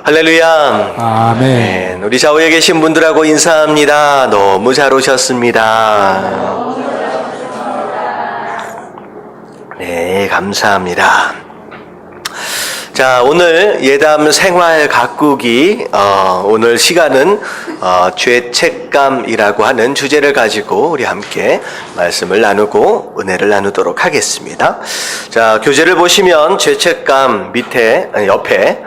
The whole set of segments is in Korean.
할렐루야. 아멘. 우리 좌우에 계신 분들하고 인사합니다. 너무 잘 오셨습니다. 네, 감사합니다. 자, 오늘 예담 생활 가꾸기, 오늘 시간은 죄책감이라고 하는 주제를 가지고 우리 함께 말씀을 나누고 은혜를 나누도록 하겠습니다. 자, 교재를 보시면 죄책감 밑에, 옆에,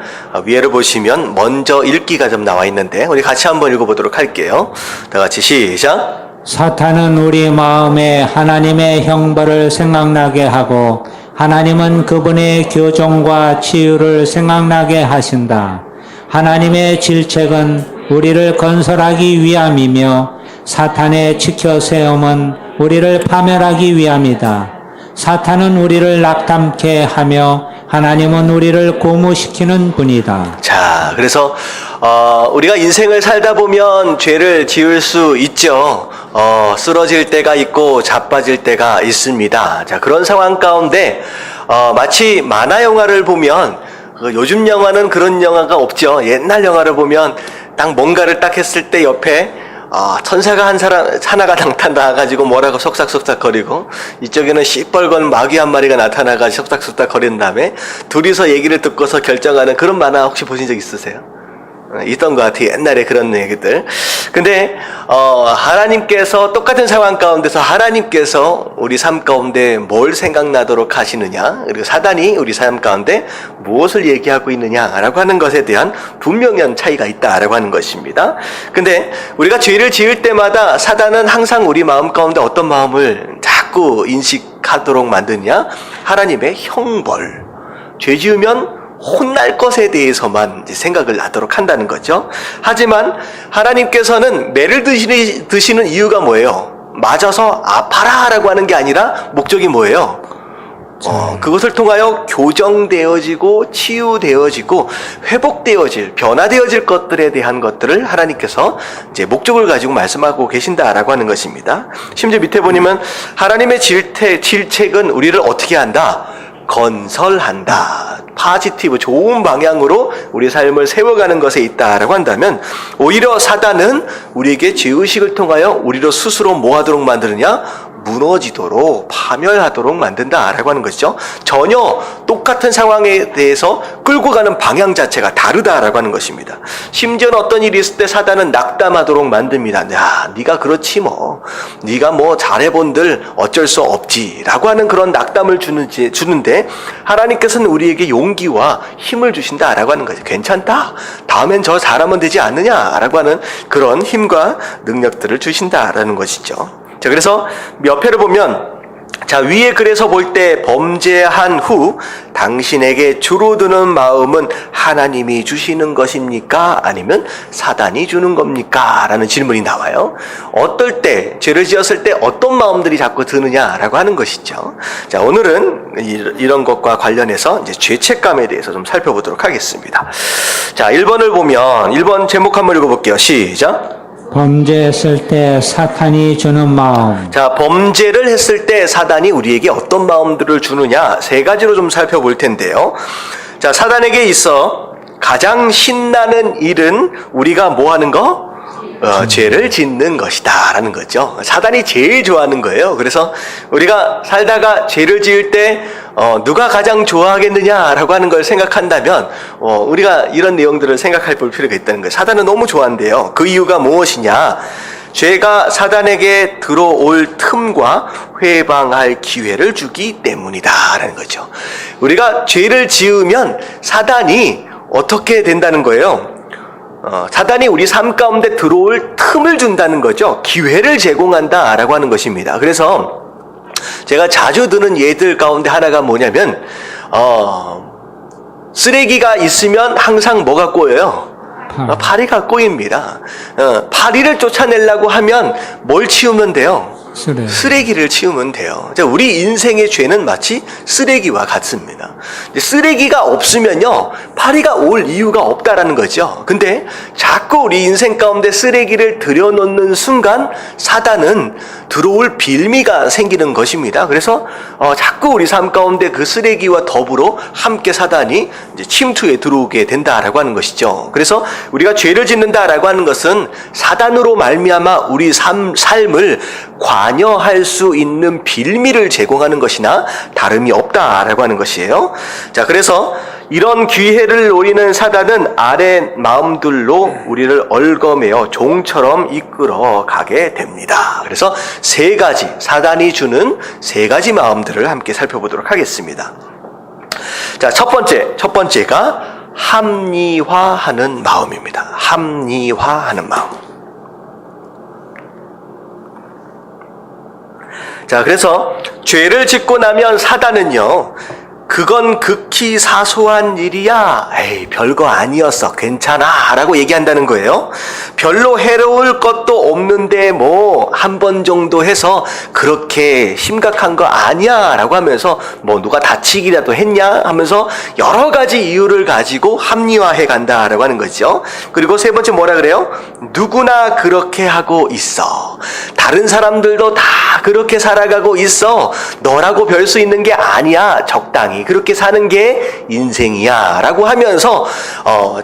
위에를 보시면 먼저 읽기가 좀 나와 있는데 우리 같이 한번 읽어보도록 할게요. 다 같이 시작. 사탄은 우리 마음에 하나님의 형벌을 생각나게 하고 하나님은 그분의 교정과 치유를 생각나게 하신다. 하나님의 질책은 우리를 건설하기 위함이며 사탄의 지켜 세움은 우리를 파멸하기 위함이다. 사탄은 우리를 낙담케 하며 하나님은 우리를 고무시키는 분이다. 자, 그래서 우리가 인생을 살다 보면 죄를 지을 수 있죠. 쓰러질 때가 있고 자빠질 때가 있습니다. 자, 그런 상황 가운데 마치 만화 영화를 보면 요즘 영화는 그런 영화가 없죠. 옛날 영화를 보면 딱 뭔가를 딱 했을 때 옆에 천사가 하나가 나타나가지고 뭐라고 속삭속삭 거리고, 이쪽에는 시뻘건 마귀 한 마리가 나타나가지고 속삭속삭 거린 다음에 둘이서 얘기를 듣고서 결정하는 그런 만화 혹시 보신 적 있으세요? 있던 것 같아요. 옛날에 그런 얘기들. 근데 하나님께서 똑같은 상황 가운데서 하나님께서 우리 삶 가운데 뭘 생각나도록 하시느냐, 그리고 사단이 우리 삶 가운데 무엇을 얘기하고 있느냐라고 하는 것에 대한 분명한 차이가 있다라고 하는 것입니다. 근데 우리가 죄를 지을 때마다 사단은 항상 우리 마음 가운데 어떤 마음을 자꾸 인식하도록 만드냐? 하나님의 형벌. 죄 지으면 혼날 것에 대해서만 생각을 하도록 한다는 거죠. 하지만 하나님께서는 매를 드시는 이유가 뭐예요? 맞아서 아파라 라고 하는 게 아니라 목적이 뭐예요? 그것을 통하여 교정되어지고 치유되어지고 회복되어질, 변화되어질 것들에 대한 것들을 하나님께서 이제 목적을 가지고 말씀하고 계신다라고 하는 것입니다. 심지어 밑에 보면 하나님의 질책은 우리를 어떻게 한다? 건설한다. 파지티브, 좋은 방향으로 우리 삶을 세워가는 것에 있다라고 한다면, 오히려 사단은 우리에게 죄의식을 통하여 우리로 스스로 뭐 하도록 만드느냐? 무너지도록, 파멸하도록 만든다라고 하는 것이죠. 전혀 똑같은 상황에 대해서 끌고 가는 방향 자체가 다르다라고 하는 것입니다. 심지어는 어떤 일이 있을 때 사단은 낙담하도록 만듭니다. 야, 네가 그렇지 뭐. 네가 뭐 잘해본들 어쩔 수 없지 라고 하는 그런 낙담을 주는데, 하나님께서는 우리에게 용기와 힘을 주신다라고 하는 거죠. 괜찮다. 다음엔 저 잘하면 되지 않느냐라고 하는 그런 힘과 능력들을 주신다라는 것이죠. 자, 그래서 옆에를 보면, 자, 위에 그래서 볼 때 범죄한 후 당신에게 주로 드는 마음은 하나님이 주시는 것입니까? 아니면 사단이 주는 겁니까? 라는 질문이 나와요. 어떨 때, 죄를 지었을 때 어떤 마음들이 자꾸 드느냐라고 하는 것이죠. 자, 오늘은 이런 것과 관련해서 이제 죄책감에 대해서 좀 살펴보도록 하겠습니다. 자, 1번을 보면, 1번 제목 한번 읽어볼게요. 시작. 범죄했을 때 사탄이 주는 마음. 자, 범죄를 했을 때 사단이 우리에게 어떤 마음들을 주느냐, 세 가지로 좀 살펴볼 텐데요. 자, 사단에게 있어 가장 신나는 일은 우리가 뭐 하는 거? 죄를 짓는 것이다 라는 거죠. 사단이 제일 좋아하는 거예요. 그래서 우리가 살다가 죄를 지을 때 누가 가장 좋아하겠느냐라고 하는 걸 생각한다면 우리가 이런 내용들을 생각할 볼 필요가 있다는 거예요. 사단은 너무 좋아한대요. 그 이유가 무엇이냐? 죄가 사단에게 들어올 틈과 회방할 기회를 주기 때문이다 라는 거죠. 우리가 죄를 지으면 사단이 어떻게 된다는 거예요? 사단이 우리 삶 가운데 들어올 틈을 준다는 거죠. 기회를 제공한다라고 하는 것입니다. 그래서 제가 자주 드는 예들 가운데 하나가 뭐냐면, 쓰레기가 있으면 항상 뭐가 꼬여요? 파리가 꼬입니다. 파리를 쫓아내려고 하면 뭘 치우면 돼요? 쓰레기를 치우면 돼요. 자, 우리 인생의 죄는 마치 쓰레기와 같습니다. 쓰레기가 없으면요, 파리가 올 이유가 없다라는 거죠. 근데 자꾸 우리 인생 가운데 쓰레기를 들여놓는 순간 사단은 들어올 빌미가 생기는 것입니다. 그래서 자꾸 우리 삶 가운데 그 쓰레기와 더불어 함께 사단이 이제 침투에 들어오게 된다라고 하는 것이죠. 그래서 우리가 죄를 짓는다라고 하는 것은 사단으로 말미암아 우리 삶을 관여할 수 있는 빌미를 제공하는 것이나 다름이 없다라고 하는 것이에요. 자, 그래서 이런 기회를 노리는 사단은 아래 마음들로 우리를 얽어매어 종처럼 이끌어 가게 됩니다. 그래서 세 가지, 사단이 주는 세 가지 마음들을 함께 살펴보도록 하겠습니다. 자, 첫 번째가 합리화하는 마음입니다. 합리화하는 마음. 자, 그래서 죄를 짓고 나면 사단은요, 그건 극히 사소한 일이야. 에이, 별거 아니었어. 괜찮아. 라고 얘기한다는 거예요. 별로 해로울 것도 없는데 뭐 한 번 정도 해서 그렇게 심각한 거 아니야. 라고 하면서 뭐 누가 다치기라도 했냐 하면서 여러 가지 이유를 가지고 합리화해 간다. 라고 하는 거죠. 그리고 세 번째 뭐라 그래요? 누구나 그렇게 하고 있어. 다른 사람들도 다 그렇게 살아가고 있어. 너라고 별 수 있는 게 아니야. 적당히 그렇게 사는 게 인생이야 라고 하면서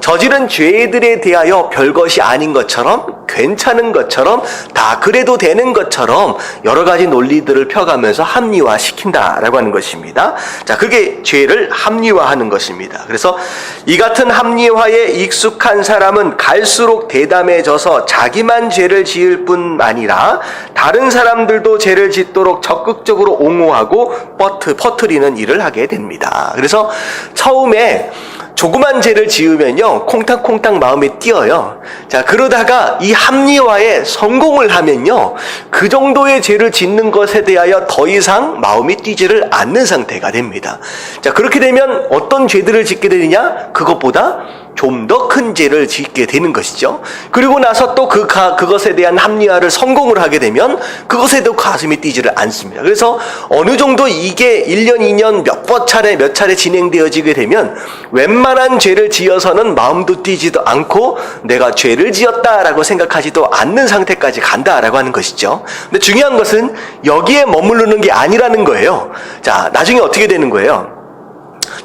저지른 죄들에 대하여 별것이 아닌 것처럼, 괜찮은 것처럼, 다 그래도 되는 것처럼 여러 가지 논리들을 펴가면서 합리화시킨다 라고 하는 것입니다. 자, 그게 죄를 합리화하는 것입니다. 그래서 이 같은 합리화에 익숙한 사람은 갈수록 대담해져서 자기만 죄를 지을 뿐 아니라 다른 사람들도 죄를 짓도록 적극적으로 옹호하고 퍼뜨리는 일을 하게 됩니다. 그래서 처음에 조그만 죄를 지으면요, 콩닥콩닥 마음에 띄어요. 자, 그러다가 이 합리화에 성공을 하면요, 그 정도의 죄를 짓는 것에 대하여 더 이상 마음이 뛰지를 않는 상태가 됩니다. 자, 그렇게 되면 어떤 죄들을 짓게 되느냐? 그것보다 좀 더 큰 죄를 짓게 되는 것이죠. 그리고 나서 또 그것에 대한 합리화를 성공을 하게 되면 그것에도 가슴이 뛰지를 않습니다. 그래서 어느 정도 이게 1년, 2년 몇 차례 진행되어지게 되면 웬만한 죄를 지어서는 마음도 뛰지도 않고 내가 죄를 지었다라고 생각하지도 않는 상태까지 간다라고 하는 것이죠. 근데 중요한 것은 여기에 머무르는 게 아니라는 거예요. 자, 나중에 어떻게 되는 거예요?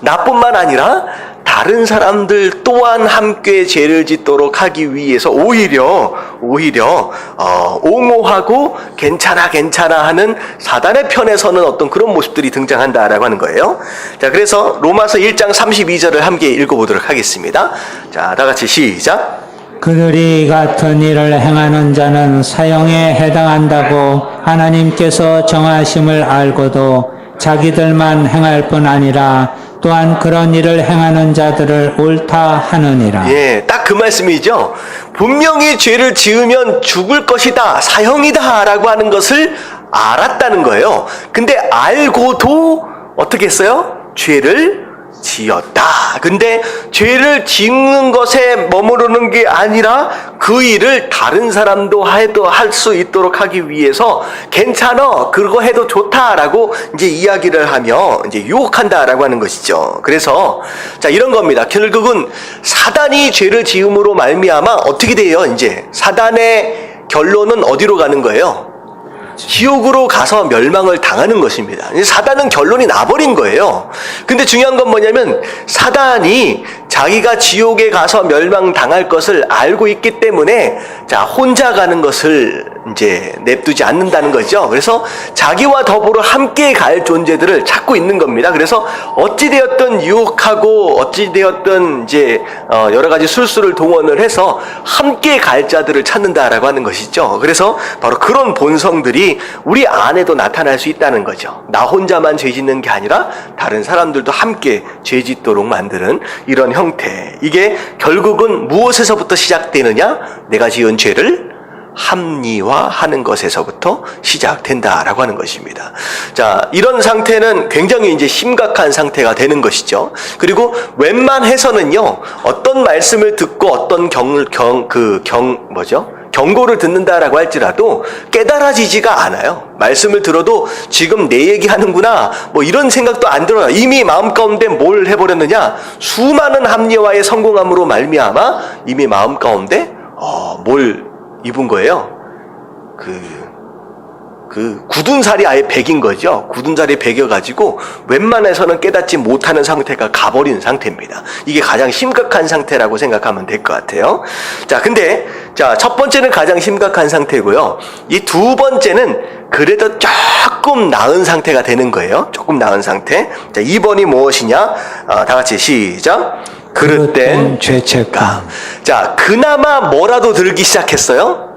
나뿐만 아니라 다른 사람들 또한 함께 죄를 짓도록 하기 위해서 오히려 옹호하고 괜찮아 하는 사단의 편에 서는 어떤 그런 모습들이 등장한다라고 하는 거예요. 자, 그래서 로마서 1장 32절을 함께 읽어보도록 하겠습니다. 자, 다 같이 시작. 그들이 같은 일을 행하는 자는 사형에 해당한다고 하나님께서 정하심을 알고도 자기들만 행할 뿐 아니라 또한 그런 일을 행하는 자들을 옳다 하느니라. 예, 딱 그 말씀이죠. 분명히 죄를 지으면 죽을 것이다, 사형이다 라고 하는 것을 알았다는 거예요. 근데 알고도 어떻게 했어요? 죄를 지었다. 근데 죄를 짓는 것에 머무르는 게 아니라 그 일을 다른 사람도 해도 할 수 있도록 하기 위해서 괜찮아, 그거 해도 좋다라고 이제 이야기를 하며 이제 유혹한다라고 하는 것이죠. 그래서 자, 이런 겁니다. 결국은 사단이 죄를 지음으로 말미암아 어떻게 돼요? 이제 사단의 결론은 어디로 가는 거예요? 지옥으로 가서 멸망을 당하는 것입니다. 사단은 결론이 나버린 거예요. 근데 중요한 건 뭐냐면 사단이 자기가 지옥에 가서 멸망당할 것을 알고 있기 때문에 자, 혼자 가는 것을 이제 냅두지 않는다는 거죠. 그래서 자기와 더불어 함께 갈 존재들을 찾고 있는 겁니다. 그래서 어찌되었든 유혹하고 어찌되었든 이제 여러 가지 술수를 동원을 해서 함께 갈 자들을 찾는다라고 하는 것이죠. 그래서 바로 그런 본성들이 우리 안에도 나타날 수 있다는 거죠. 나 혼자만 죄 짓는 게 아니라 다른 사람들도 함께 죄 짓도록 만드는 이런 형태. 이게 결국은 무엇에서부터 시작되느냐? 내가 지은 죄를 합리화하는 것에서부터 시작된다라고 하는 것입니다. 자, 이런 상태는 굉장히 이제 심각한 상태가 되는 것이죠. 그리고 웬만해서는요, 어떤 말씀을 듣고 어떤 경고를 듣는다라고 할지라도 깨달아지지가 않아요. 말씀을 들어도 지금 내 얘기하는구나 뭐 이런 생각도 안 들어요. 이미 마음 가운데 뭘 해버렸느냐? 수많은 합리화의 성공함으로 말미암아 이미 마음 가운데 뭘 입은 거예요? 그 굳은 살이 아예 배긴 거죠. 굳은 살이 배겨가지고 웬만해서는 깨닫지 못하는 상태가 가버린 상태입니다. 이게 가장 심각한 상태라고 생각하면 될 것 같아요. 자, 근데 첫 번째는 가장 심각한 상태고요. 이 두 번째는 그래도 조금 나은 상태가 되는 거예요. 조금 나은 상태. 자, 2번이 무엇이냐? 다 같이 시작. 그릇된 죄책감. 자, 그나마 뭐라도 들기 시작했어요?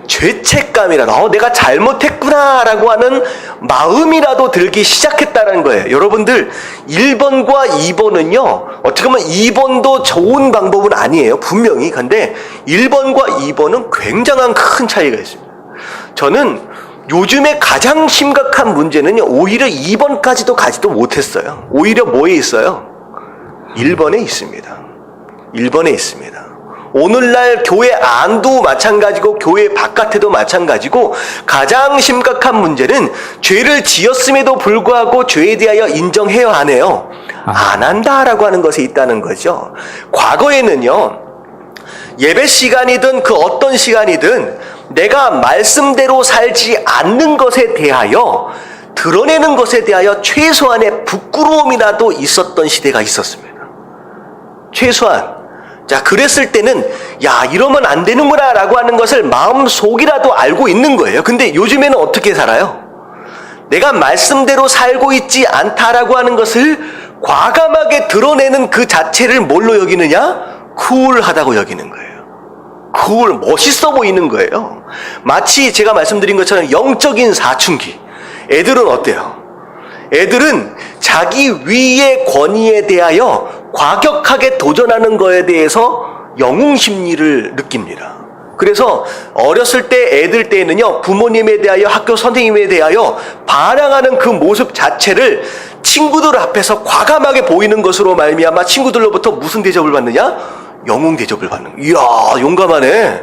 죄책감이라도 내가 잘못했구나라고 하는 마음이라도 들기 시작했다는 거예요. 여러분들 1번과 2번은요 어떻게 보면 2번도 좋은 방법은 아니에요. 분명히. 근데 1번과 2번은 굉장한 큰 차이가 있습니다. 저는 요즘에 가장 심각한 문제는요 오히려 2번까지도 가지도 못했어요. 오히려 뭐에 있어요? 1번에 있습니다. 1번에 있습니다. 오늘날 교회 안도 마찬가지고 교회 바깥에도 마찬가지고 가장 심각한 문제는 죄를 지었음에도 불구하고 죄에 대하여 인정해요 안 해요? 안 한다라고 하는 것에 있다는 거죠. 과거에는요 예배 시간이든 그 어떤 시간이든 내가 말씀대로 살지 않는 것에 대하여 드러내는 것에 대하여 최소한의 부끄러움이라도 있었던 시대가 있었습니다. 최소한. 자, 그랬을 때는 야 이러면 안 되는구나 라고 하는 것을 마음속이라도 알고 있는 거예요. 근데 요즘에는 어떻게 살아요? 내가 말씀대로 살고 있지 않다라고 하는 것을 과감하게 드러내는 그 자체를 뭘로 여기느냐? 쿨하다고 여기는 거예요. 쿨, 멋있어 보이는 거예요. 마치 제가 말씀드린 것처럼 영적인 사춘기. 애들은 어때요? 애들은 자기 위의 권위에 대하여 과격하게 도전하는 거에 대해서 영웅 심리를 느낍니다. 그래서 어렸을 때 애들 때에는요 부모님에 대하여 학교 선생님에 대하여 반항하는 그 모습 자체를 친구들 앞에서 과감하게 보이는 것으로 말미암아 친구들로부터 무슨 대접을 받느냐? 영웅 대접을 받는 거예요. 이야 용감하네.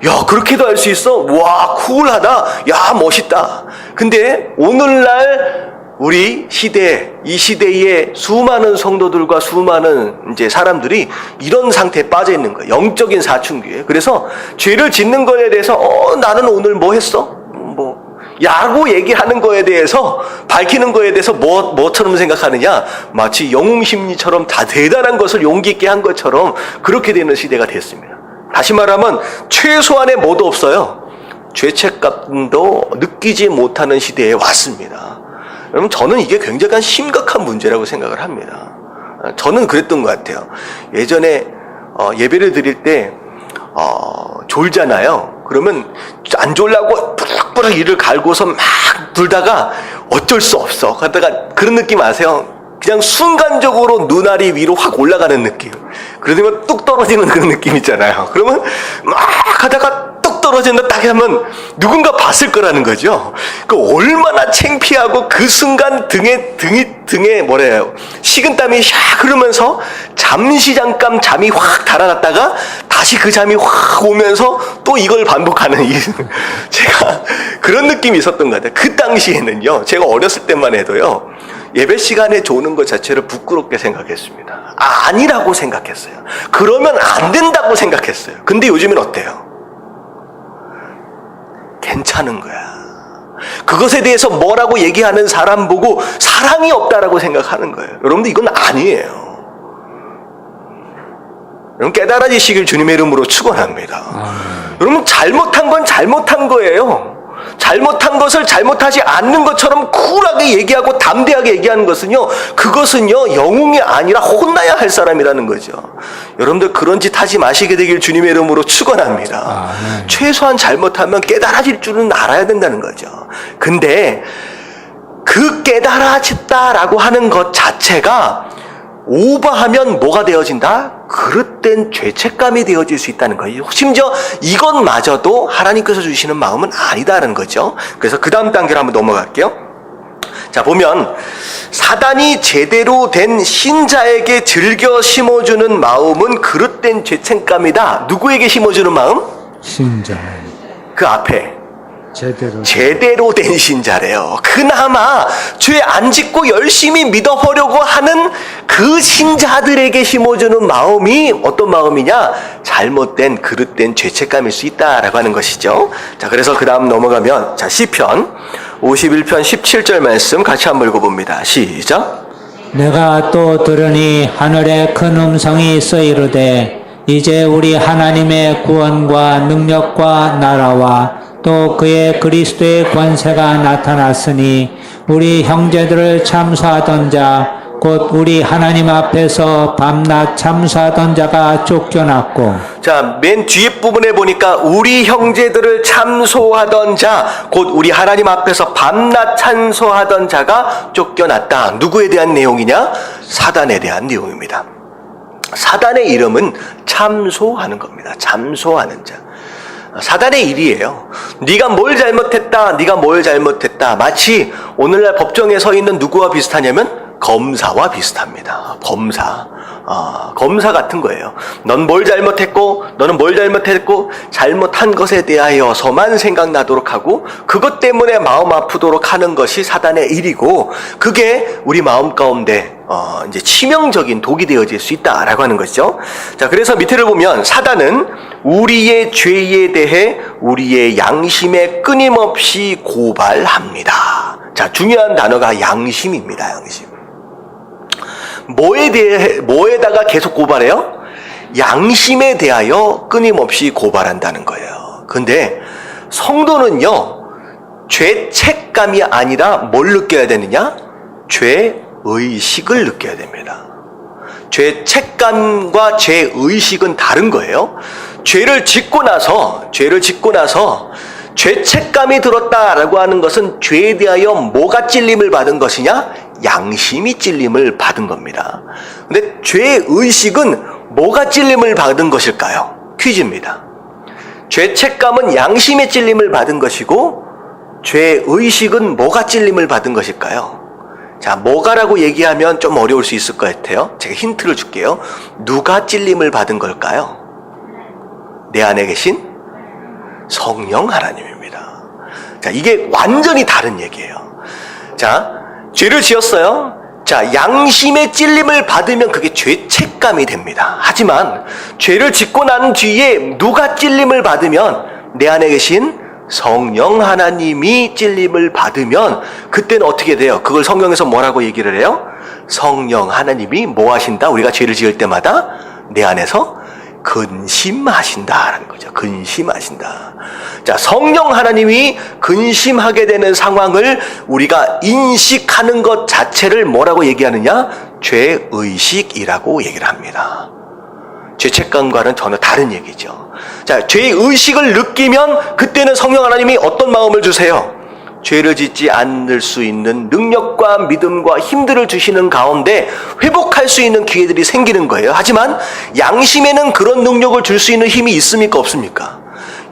야 그렇게도 할 수 있어? 와 쿨하다. 야 멋있다. 근데 오늘날 우리 시대, 이 시대의 수많은 성도들과 수많은 이제 사람들이 이런 상태에 빠져 있는 거예요. 영적인 사춘기에. 그래서 죄를 짓는 거에 대해서 나는 오늘 뭐 했어? 야구 얘기하는 거에 대해서 밝히는 거에 대해서 뭐처럼 생각하느냐? 마치 영웅 심리처럼 다 대단한 것을 용기 있게 한 것처럼 그렇게 되는 시대가 됐습니다. 다시 말하면 최소한의 뭐도 없어요. 죄책감도 느끼지 못하는 시대에 왔습니다. 여러분 저는 이게 굉장히 심각한 문제라고 생각을 합니다. 저는 그랬던 것 같아요. 예전에 예배를 드릴 때 졸잖아요. 그러면 안 졸라고 뿌락뿌락 이를 갈고서 막 불다가 어쩔 수 없어. 그러다가 그런 느낌 아세요? 그냥 순간적으로 눈알이 위로 확 올라가는 느낌. 그러면 뚝 떨어지는 그런 느낌 있잖아요. 그러면 막 하다가 뚝 떨어진다 딱 하면 누군가 봤을 거라는 거죠. 그 얼마나 창피하고 그 순간 등에 뭐래요? 식은땀이 샥 흐르면서 잠깐 잠이 확 달아났다가 다시 그 잠이 확 오면서 또 이걸 반복하는 제가 그런 느낌이 있었던 것 같아요. 그 당시에는요. 제가 어렸을 때만 해도요. 예배 시간에 조는 것 자체를 부끄럽게 생각했습니다. 아니라고 생각했어요. 그러면 안 된다고 생각했어요. 근데 요즘엔 어때요? 괜찮은 거야. 그것에 대해서 뭐라고 얘기하는 사람 보고 사랑이 없다라고 생각하는 거예요. 여러분들 이건 아니에요. 여러분 깨달아지시길 주님의 이름으로 축원합니다. 여러분 잘못한 건 잘못한 거예요. 잘못한 것을 잘못하지 않는 것처럼 쿨하게 얘기하고 담대하게 얘기하는 것은요, 그것은요 영웅이 아니라 혼나야 할 사람이라는 거죠. 여러분들 그런 짓 하지 마시게 되길 주님의 이름으로 축원합니다. 최소한 잘못하면 깨달아질 줄은 알아야 된다는 거죠. 근데 그 깨달아졌다라고 하는 것 자체가 오버하면 뭐가 되어진다? 그릇된 죄책감이 되어질 수 있다는 거예요. 심지어 이것마저도 하나님께서 주시는 마음은 아니다라는 거죠. 그래서 그 다음 단계로 한번 넘어갈게요. 자, 보면 사단이 제대로 된 신자에게 즐겨 심어주는 마음은 그릇된 죄책감이다. 누구에게 심어주는 마음? 신자. 그 앞에 제대로 된 신자래요. 그나마 죄 안 짓고 열심히 믿어보려고 하는 그 신자들에게 심어주는 마음이 어떤 마음이냐? 잘못된 그릇된 죄책감일 수 있다라고 하는 것이죠. 자, 그래서 그 다음 넘어가면, 자, 시편 51편 17절 말씀 같이 한번 읽어봅니다. 시작. 내가 또 들으니 하늘에 큰 음성이 있어 이르되 이제 우리 하나님의 구원과 능력과 나라와 또 그의 그리스도의 권세가 나타났으니 우리 형제들을 참수하던 자 곧 우리 하나님 앞에서 밤낮 참수하던 자가 쫓겨났고. 자, 맨 뒤에 부분에 보니까 우리 형제들을 참소하던 자, 곧 우리 하나님 앞에서 밤낮 참소하던 자가 쫓겨났다. 누구에 대한 내용이냐? 사단에 대한 내용입니다. 사단의 이름은 참소하는 겁니다. 참소하는 자. 사단의 일이에요. 네가 뭘 잘못했다. 네가 뭘 잘못했다. 마치 오늘날 법정에 서 있는 누구와 비슷하냐면 검사와 비슷합니다. 검사 같은 거예요. 넌 뭘 잘못했고 너는 뭘 잘못했고 잘못한 것에 대하여서만 생각나도록 하고 그것 때문에 마음 아프도록 하는 것이 사단의 일이고 그게 우리 마음 가운데 이제 치명적인 독이 되어질 수 있다라고 하는 것이죠. 자, 그래서 밑에를 보면 사단은 우리의 죄에 대해 우리의 양심에 끊임없이 고발합니다. 자, 중요한 단어가 양심입니다. 양심. 뭐에다가 계속 고발해요? 양심에 대하여 끊임없이 고발한다는 거예요. 근데 성도는요, 죄책감이 아니라 뭘 느껴야 되느냐? 죄의식을 느껴야 됩니다. 죄책감과 죄의식은 다른 거예요. 죄를 짓고 나서 죄책감이 들었다라고 하는 것은 죄에 대하여 뭐가 찔림을 받은 것이냐? 양심이 찔림을 받은 겁니다. 근데 죄의식은 뭐가 찔림을 받은 것일까요? 퀴즈입니다. 죄책감은 양심의 찔림을 받은 것이고 죄의식은 뭐가 찔림을 받은 것일까요? 자, 뭐가라고 얘기하면 좀 어려울 수 있을 것 같아요. 제가 힌트를 줄게요. 누가 찔림을 받은 걸까요? 내 안에 계신 성령 하나님입니다. 자, 이게 완전히 다른 얘기예요. 자, 죄를 지었어요. 자, 양심의 찔림을 받으면 그게 죄책감이 됩니다. 하지만 죄를 짓고 난 뒤에 누가 찔림을 받으면 내 안에 계신 성령 하나님이 찔림을 받으면 그때는 어떻게 돼요? 그걸 성경에서 뭐라고 얘기를 해요? 성령 하나님이 뭐 하신다? 우리가 죄를 지을 때마다 내 안에서 근심하신다라는 거죠. 근심하신다. 자, 성령 하나님이 근심하게 되는 상황을 우리가 인식하는 것 자체를 뭐라고 얘기하느냐? 죄의식이라고 얘기를 합니다. 죄책감과는 전혀 다른 얘기죠. 자, 죄의식을 느끼면 그때는 성령 하나님이 어떤 마음을 주세요? 죄를 짓지 않을 수 있는 능력과 믿음과 힘들을 주시는 가운데 회복할 수 있는 기회들이 생기는 거예요. 하지만 양심에는 그런 능력을 줄 수 있는 힘이 있습니까? 없습니까?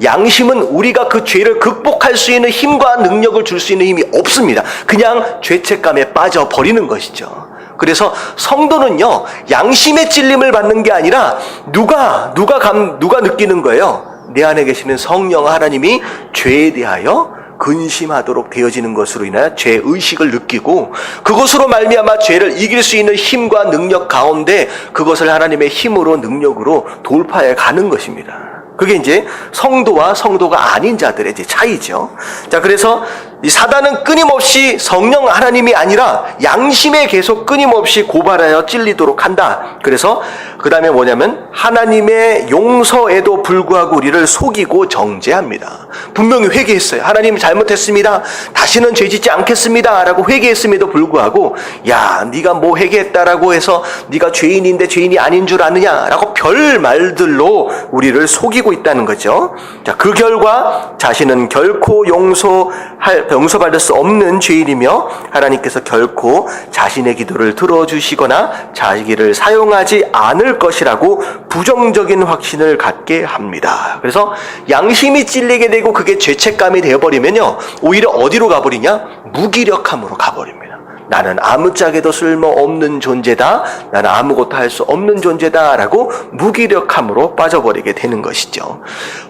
양심은 우리가 그 죄를 극복할 수 있는 힘과 능력을 줄 수 있는 힘이 없습니다. 그냥 죄책감에 빠져버리는 것이죠. 그래서 성도는요, 양심의 찔림을 받는 게 아니라 누가 느끼는 거예요? 내 안에 계시는 성령 하나님이 죄에 대하여 근심하도록 되어지는 것으로 인하여 죄의식을 느끼고 그것으로 말미암아 죄를 이길 수 있는 힘과 능력 가운데 그것을 하나님의 힘으로 능력으로 돌파해 가는 것입니다. 그게 이제 성도와 성도가 아닌 자들의 이제 차이죠. 자, 그래서 이 사단은 끊임없이 성령 하나님이 아니라 양심에 계속 끊임없이 고발하여 찔리도록 한다. 그래서 그 다음에 뭐냐면 하나님의 용서에도 불구하고 우리를 속이고 정죄합니다. 분명히 회개했어요. 하나님 잘못했습니다. 다시는 죄짓지 않겠습니다. 라고 회개했음에도 불구하고 야, 네가 뭐 회개했다라고 해서 네가 죄인인데 죄인이 아닌 줄 아느냐 라고 별 말들로 우리를 속이고 있다는 거죠. 자, 그 결과 자신은 결코 용서받을 수 없는 죄인이며 하나님께서 결코 자신의 기도를 들어주시거나 자기를 사용하지 않을 것이라고 부정적인 확신을 갖게 합니다. 그래서 양심이 찔리게 되고 그게 죄책감이 되어버리면요, 오히려 어디로 가버리냐? 무기력함으로 가버립니다. 나는 아무짝에도 쓸모없는 존재다. 나는 아무것도 할 수 없는 존재다라고 무기력함으로 빠져버리게 되는 것이죠.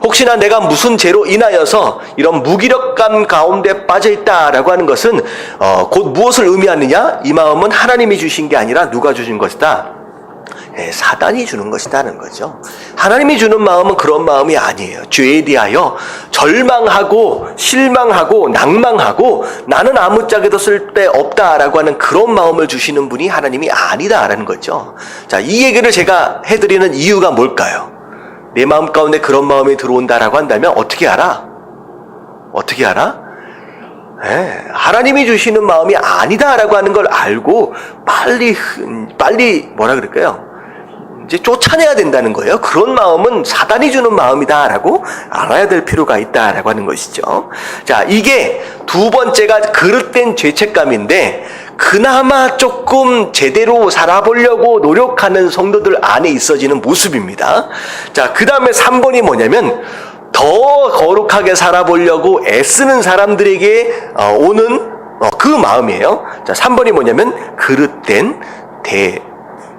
혹시나 내가 무슨 죄로 인하여서 이런 무기력감 가운데 빠져있다라고 하는 것은 곧 무엇을 의미하느냐? 이 마음은 하나님이 주신 게 아니라 누가 주신 것이다? 사단이 주는 것이다는 거죠. 하나님이 주는 마음은 그런 마음이 아니에요. 죄에 대하여 절망하고 실망하고 낭망하고 나는 아무짝에도 쓸데없다라고 하는 그런 마음을 주시는 분이 하나님이 아니다라는 거죠. 자, 이 얘기를 제가 해드리는 이유가 뭘까요? 내 마음 가운데 그런 마음이 들어온다라고 한다면 어떻게 알아? 어떻게 알아? 하나님이 주시는 마음이 아니다라고 하는 걸 알고 빨리 뭐라 그럴까요? 이제 쫓아내야 된다는 거예요. 그런 마음은 사단이 주는 마음이다라고 알아야 될 필요가 있다라고 하는 것이죠. 자, 이게 두 번째가 그릇된 죄책감인데 그나마 조금 제대로 살아보려고 노력하는 성도들 안에 있어지는 모습입니다. 자, 그 다음에 3번이 뭐냐면 더 거룩하게 살아보려고 애쓰는 사람들에게 오는 그 마음이에요. 자, 3번이 뭐냐면 그릇된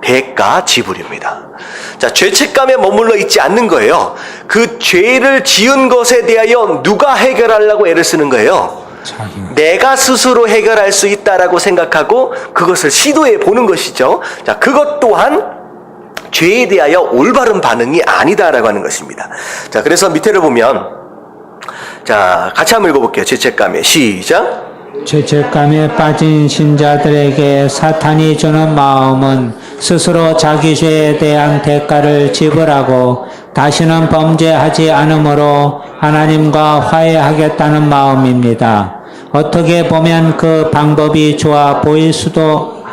대가 지불입니다. 자, 죄책감에 머물러 있지 않는 거예요. 그 죄를 지은 것에 대하여 누가 해결하려고 애를 쓰는 거예요? 내가 스스로 해결할 수 있다라고 생각하고 그것을 시도해 보는 것이죠. 자, 그것 또한 죄에 대하여 올바른 반응이 아니다라고 하는 것입니다. 자, 그래서 밑에를 보면 자, 같이 한번 읽어볼게요. 죄책감에 시작. 죄책감에 빠진 신자들에게 사탄이 주는 마음은 스스로 자기 죄에 대한 대가를 지불하고 다시는 범죄하지 않으므로 하나님과 화해하겠다는 마음입니다. 어떻게 보면 그 방법이 좋아 보일 수도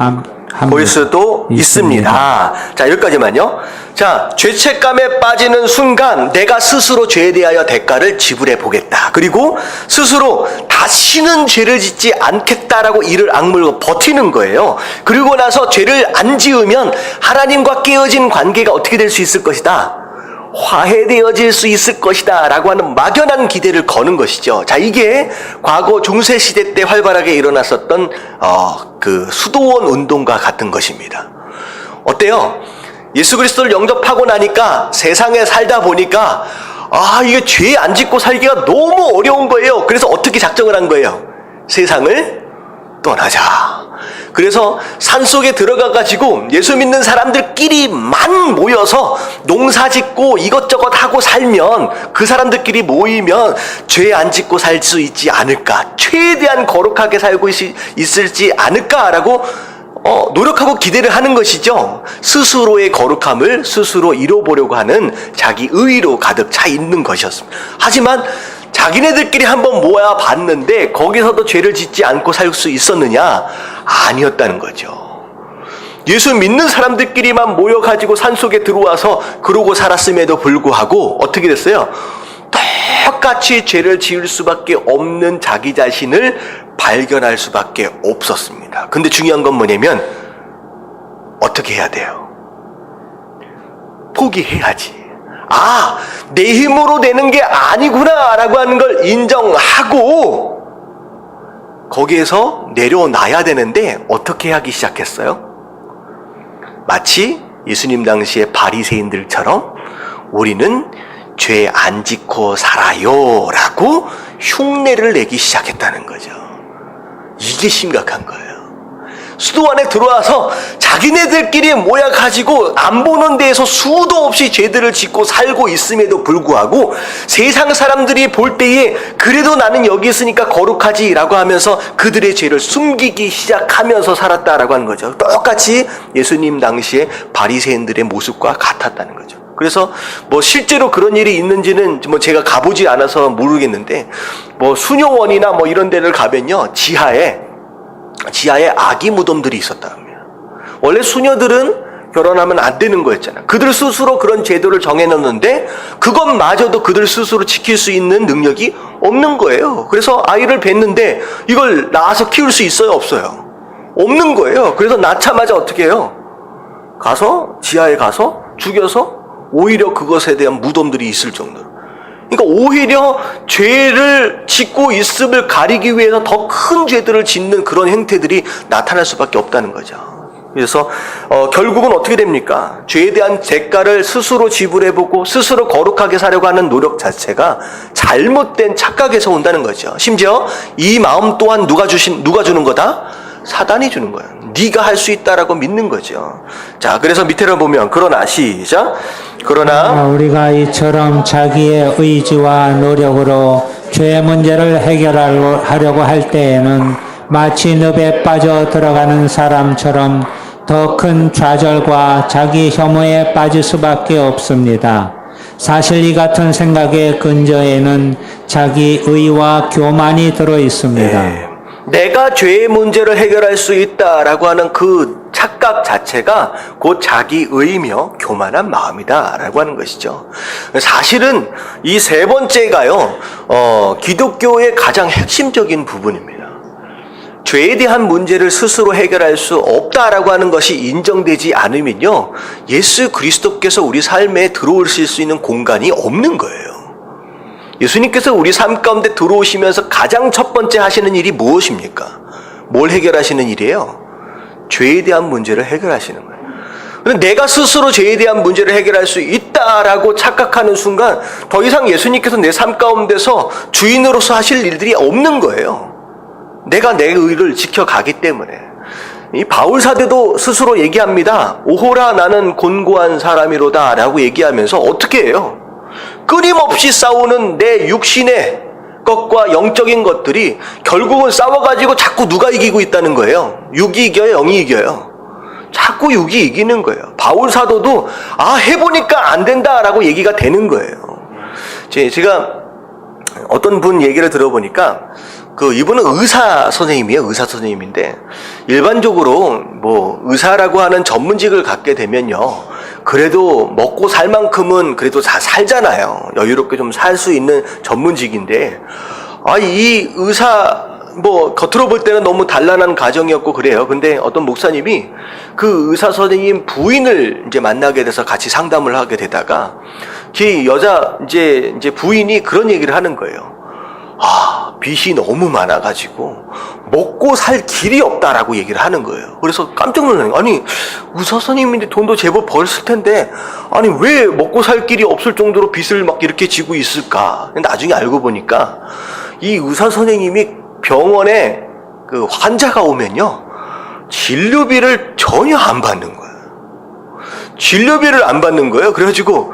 있습니다. 자, 여기까지만요. 자, 죄책감에 빠지는 순간 내가 스스로 죄에 대하여 대가를 지불해 보겠다. 그리고 스스로 다시는 죄를 짓지 않겠다라고 이를 악물고 버티는 거예요. 그리고 나서 죄를 안 지으면 하나님과 깨어진 관계가 어떻게 될 수 있을 것이다. 화해되어질 수 있을 것이다 라고 하는 막연한 기대를 거는 것이죠. 자, 이게 과거 중세시대 때 활발하게 일어났었던 그 수도원 운동과 같은 것입니다. 어때요? 예수 그리스도를 영접하고 나니까 세상에 살다 보니까 이게 죄 안 짓고 살기가 너무 어려운 거예요. 그래서 어떻게 작정을 한 거예요? 세상을 떠나자. 그래서 산속에 들어가가지고 예수 믿는 사람들끼리만 모여서 농사 짓고 이것저것 하고 살면 그 사람들끼리 모이면 죄 안 짓고 살 수 있지 않을까, 최대한 거룩하게 살고 있을지 않을까라고 노력하고 기대를 하는 것이죠. 스스로의 거룩함을 스스로 이뤄보려고 하는 자기 의의로 가득 차 있는 것이었습니다. 하지만 자기네들끼리 한번 모아 봤는데 거기서도 죄를 짓지 않고 살 수 있었느냐? 아니었다는 거죠. 예수 믿는 사람들끼리만 모여가지고 산속에 들어와서 그러고 살았음에도 불구하고 어떻게 됐어요? 똑같이 죄를 지을 수밖에 없는 자기 자신을 발견할 수밖에 없었습니다. 근데 중요한 건 뭐냐면 어떻게 해야 돼요? 포기해야지. 내 힘으로 되는 게 아니구나 라고 하는 걸 인정하고 거기에서 내려놔야 되는데 어떻게 하기 시작했어요? 마치 예수님 당시의 바리새인들처럼 우리는 죄 안 짓고 살아요 라고 흉내를 내기 시작했다는 거죠. 이게 심각한 거예요. 수도 안에 들어와서 자기네들끼리 모여가지고 안 보는 데에서 수도 없이 죄들을 짓고 살고 있음에도 불구하고 세상 사람들이 볼 때에 그래도 나는 여기 있으니까 거룩하지 라고 하면서 그들의 죄를 숨기기 시작하면서 살았다라고 하는 거죠. 똑같이 예수님 당시에 바리새인들의 모습과 같았다는 거죠. 그래서 실제로 그런 일이 있는지는 제가 가보지 않아서 모르겠는데 수녀원이나 이런 데를 가면요 지하에 아기 무덤들이 있었다고 합니다. 원래 수녀들은 결혼하면 안 되는 거였잖아요. 그들 스스로 그런 제도를 정해놓는데 그것마저도 그들 스스로 지킬 수 있는 능력이 없는 거예요. 그래서 아이를 낳는데 이걸 낳아서 키울 수 있어요? 없어요? 없는 거예요. 그래서 낳자마자 어떻게 해요? 지하에 가서 죽여서 오히려 그것에 대한 무덤들이 있을 정도로 그러니까 오히려 죄를 짓고 있음을 가리기 위해서 더 큰 죄들을 짓는 그런 행태들이 나타날 수밖에 없다는 거죠. 그래서 결국은 어떻게 됩니까? 죄에 대한 대가를 스스로 지불해보고 스스로 거룩하게 살려고 하는 노력 자체가 잘못된 착각에서 온다는 거죠. 심지어 이 마음 또한 누가 주는 거다? 사단이 주는 거예요. 네가 할 수 있다라고 믿는 거죠. 자, 그래서 밑에를 보면 그러나 시작. 그러나 우리가 이처럼 자기의 의지와 노력으로 죄의 문제를 해결하려고 할 때에는 마치 늪에 빠져 들어가는 사람처럼 더 큰 좌절과 자기 혐오에 빠질 수밖에 없습니다. 사실 이 같은 생각의 근저에는 자기 의와 교만이 들어 있습니다. 네. 내가 죄의 문제를 해결할 수 있다라고 하는 그 착각 자체가 곧 자기 의이며 교만한 마음이다라고 하는 것이죠. 사실은 이 세 번째가요, 기독교의 가장 핵심적인 부분입니다. 죄에 대한 문제를 스스로 해결할 수 없다라고 하는 것이 인정되지 않으면요, 예수 그리스도께서 우리 삶에 들어오실 수 있는 공간이 없는 거예요. 예수님께서 우리 삶 가운데 들어오시면서 가장 첫 번째 하시는 일이 무엇입니까? 뭘 해결하시는 일이에요? 죄에 대한 문제를 해결하시는 거예요. 그런데 내가 스스로 죄에 대한 문제를 해결할 수 있다라고 착각하는 순간 더 이상 예수님께서 내 삶 가운데서 주인으로서 하실 일들이 없는 거예요. 내가 내 의를 지켜가기 때문에. 이 바울 사도도 스스로 얘기합니다. 오호라 나는 곤고한 사람이로다 라고 얘기하면서 어떻게 해요? 끊임없이 싸우는 내 육신의 것과 영적인 것들이 결국은 싸워가지고 자꾸 누가 이기고 있다는 거예요. 육이 이겨요? 영이 이겨요? 자꾸 육이 이기는 거예요. 바울 사도도 해보니까 안 된다라고 얘기가 되는 거예요. 제가 어떤 분 얘기를 들어보니까 이분은 의사 선생님이에요. 의사 선생님인데 일반적으로 의사라고 하는 전문직을 갖게 되면요, 그래도 먹고 살 만큼은 그래도 다 살잖아요. 여유롭게 좀 살 수 있는 전문직인데, 이 의사, 겉으로 볼 때는 너무 단란한 가정이었고 그래요. 근데 어떤 목사님이 그 의사 선생님 부인을 이제 만나게 돼서 같이 상담을 하게 되다가, 그 여자, 이제 부인이 그런 얘기를 하는 거예요. 빚이 너무 많아가지고 먹고 살 길이 없다라고 얘기를 하는 거예요. 그래서 깜짝 놀라는 거예요. 아니, 의사 선생님인데 돈도 제법 벌었을 텐데 아니 왜 먹고 살 길이 없을 정도로 빚을 막 이렇게 지고 있을까? 나중에 알고 보니까 이 의사 선생님이 병원에 그 환자가 오면요, 진료비를 전혀 안 받는 거예요. 진료비를 안 받는 거예요. 그래가지고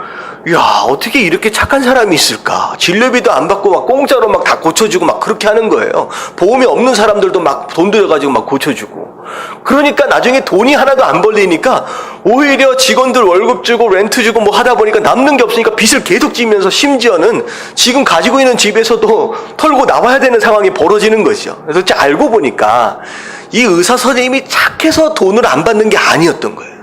어떻게 이렇게 착한 사람이 있을까? 진료비도 안 받고 막 공짜로 막 다 고쳐주고 막 그렇게 하는 거예요. 보험이 없는 사람들도 막 돈 들여가지고 막 고쳐주고. 그러니까 나중에 돈이 하나도 안 벌리니까 오히려 직원들 월급 주고 렌트 주고 하다 보니까 남는 게 없으니까 빚을 계속 지면서 심지어는 지금 가지고 있는 집에서도 털고 나와야 되는 상황이 벌어지는 거죠. 그래서 알고 보니까 이 의사 선생님이 착해서 돈을 안 받는 게 아니었던 거예요.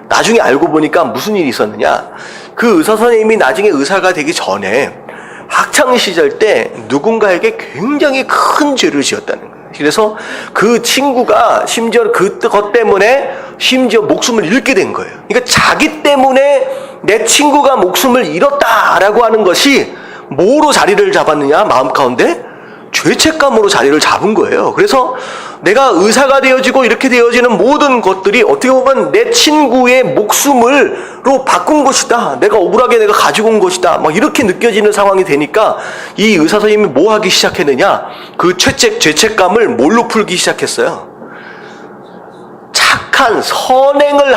나중에 알고 보니까 무슨 일이 있었느냐, 그 의사 선생님이 나중에 의사가 되기 전에 학창 시절 때 누군가에게 굉장히 큰 죄를 지었다는 거예요. 그래서 그 친구가 심지어 그것 때문에 심지어 목숨을 잃게 된 거예요. 그러니까 자기 때문에 내 친구가 목숨을 잃었다라고 하는 것이 뭐로 자리를 잡았느냐, 마음 가운데 죄책감으로 자리를 잡은 거예요. 그래서 내가 의사가 되어지고 이렇게 되어지는 모든 것들이 어떻게 보면 내 친구의 목숨으로 바꾼 것이다, 내가 억울하게 내가 가지고 온 것이다, 막 이렇게 느껴지는 상황이 되니까 이 의사 선생님이 뭐 하기 시작했느냐, 그 죄책감을 뭘로 풀기 시작했어요? 착한 선행을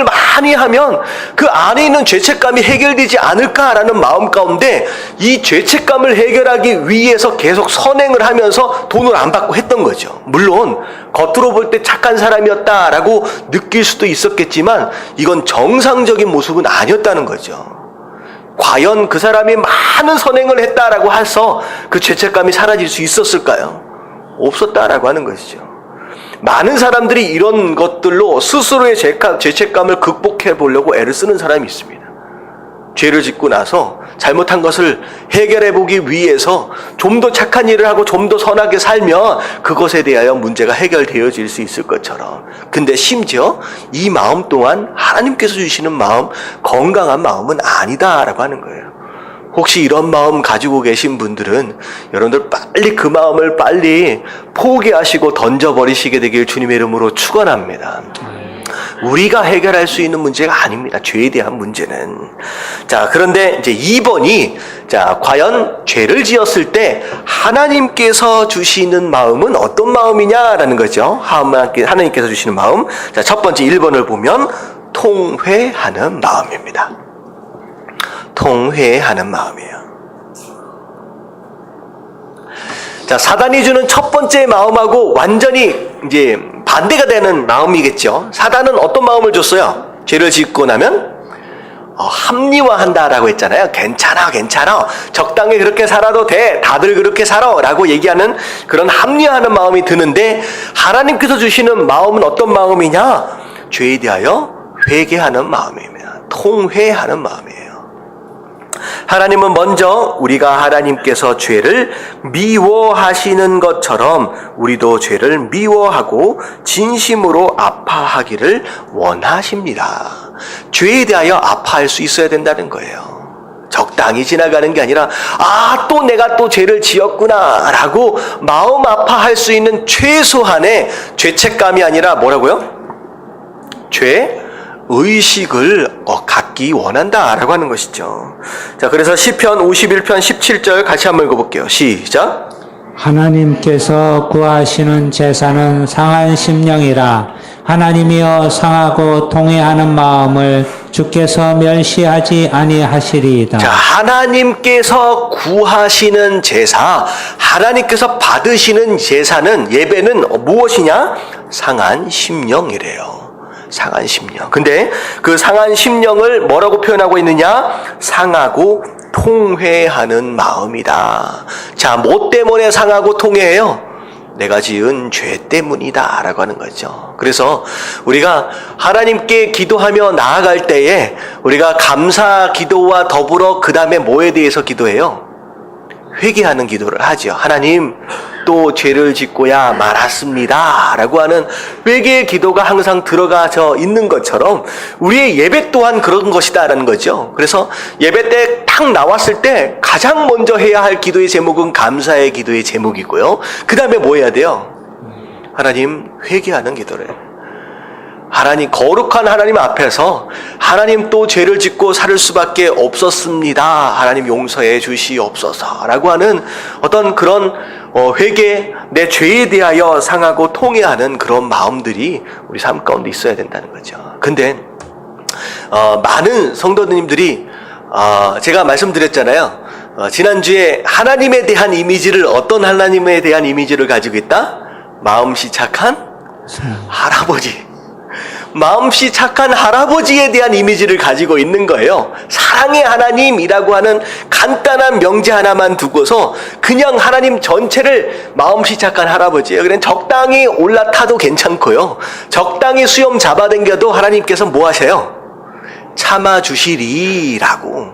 많이 하면 그 안에 있는 죄책감이 해결되지 않을까라는 마음 가운데 이 죄책감을 해결하기 위해서 계속 선행을 하면서 돈을 안 받고 했던 거죠. 물론 겉으로 볼 때 착한 사람이었다라고 느낄 수도 있었겠지만 이건 정상적인 모습은 아니었다는 거죠. 과연 그 사람이 많은 선행을 했다라고 해서 그 죄책감이 사라질 수 있었을까요? 없었다라고 하는 것이죠. 많은 사람들이 이런 것들로 스스로의 죄책감을 극복해 보려고 애를 쓰는 사람이 있습니다. 죄를 짓고 나서 잘못한 것을 해결해 보기 위해서 좀 더 착한 일을 하고 좀 더 선하게 살면 그것에 대하여 문제가 해결되어질 수 있을 것처럼. 근데 심지어 이 마음 또한 하나님께서 주시는 마음, 건강한 마음은 아니다라고 하는 거예요. 혹시 이런 마음 가지고 계신 분들은 여러분들 빨리 그 마음을 빨리 포기하시고 던져버리시게 되길 주님의 이름으로 축원합니다. 우리가 해결할 수 있는 문제가 아닙니다. 죄에 대한 문제는. 자, 그런데 이제 2번이, 자, 과연 죄를 지었을 때 하나님께서 주시는 마음은 어떤 마음이냐라는 거죠. 하나님께서 주시는 마음. 자, 첫 번째 1번을 보면 통회하는 마음입니다. 통회하는 마음이에요. 자, 사단이 주는 첫 번째 마음하고 완전히 이제 반대가 되는 마음이겠죠. 사단은 어떤 마음을 줬어요? 죄를 짓고 나면 합리화한다라고 했잖아요. 괜찮아. 적당히 그렇게 살아도 돼. 다들 그렇게 살아. 라고 얘기하는 그런 합리화하는 마음이 드는데, 하나님께서 주시는 마음은 어떤 마음이냐? 죄에 대하여 회개하는 마음입니다. 통회하는 마음이에요. 하나님은 먼저 우리가 하나님께서 죄를 미워하시는 것처럼 우리도 죄를 미워하고 진심으로 아파하기를 원하십니다. 죄에 대하여 아파할 수 있어야 된다는 거예요. 적당히 지나가는 게 아니라 또 내가 또 죄를 지었구나 라고 마음 아파할 수 있는 최소한의 죄책감이 아니라 뭐라고요? 의식을 갖기 원한다라고 하는 것이죠. 자, 그래서 시편 51편 17절 같이 한번 읽어볼게요. 시작. 하나님께서 구하시는 제사는 상한 심령이라. 하나님이여 상하고 통회하는 마음을 주께서 멸시하지 아니하시리이다. 자, 하나님께서 구하시는 제사, 하나님께서 받으시는 제사는, 예배는 무엇이냐? 상한 심령이래요. 상한 심령. 근데 그 상한 심령을 뭐라고 표현하고 있느냐? 상하고 통회하는 마음이다. 자, 뭐 때문에 상하고 통회해요? 내가 지은 죄 때문이다 라고 하는 거죠. 그래서 우리가 하나님께 기도하며 나아갈 때에 우리가 감사 기도와 더불어 그 다음에 뭐에 대해서 기도해요? 회개하는 기도를 하죠. 하나님, 또 죄를 짓고야 말았습니다 라고 하는 회개의 기도가 항상 들어가져 있는 것처럼 우리의 예배 또한 그런 것이다 라는 거죠. 그래서 예배 때 탁 나왔을 때 가장 먼저 해야 할 기도의 제목은 감사의 기도의 제목이고요. 그 다음에 뭐 해야 돼요? 하나님, 회개하는 기도를 해요. 하나님, 거룩한 하나님 앞에서 하나님, 또 죄를 짓고 살 수밖에 없었습니다. 하나님 용서해 주시옵소서 라고 하는 어떤 그런 회개, 내 죄에 대하여 상하고 통회하는 그런 마음들이 우리 삶 가운데 있어야 된다는 거죠. 근데 많은 성도님들이 제가 말씀드렸잖아요. 지난주에 하나님에 대한 이미지를, 어떤 하나님에 대한 이미지를 가지고 있다? 마음씨 착한 할아버지. 마음씨 착한 할아버지에 대한 이미지를 가지고 있는 거예요. 사랑의 하나님이라고 하는 간단한 명제 하나만 두고서 그냥 하나님 전체를 마음씨 착한 할아버지예요. 그냥 적당히 올라타도 괜찮고요. 적당히 수염 잡아당겨도 하나님께서 뭐 하세요? 참아주시리라고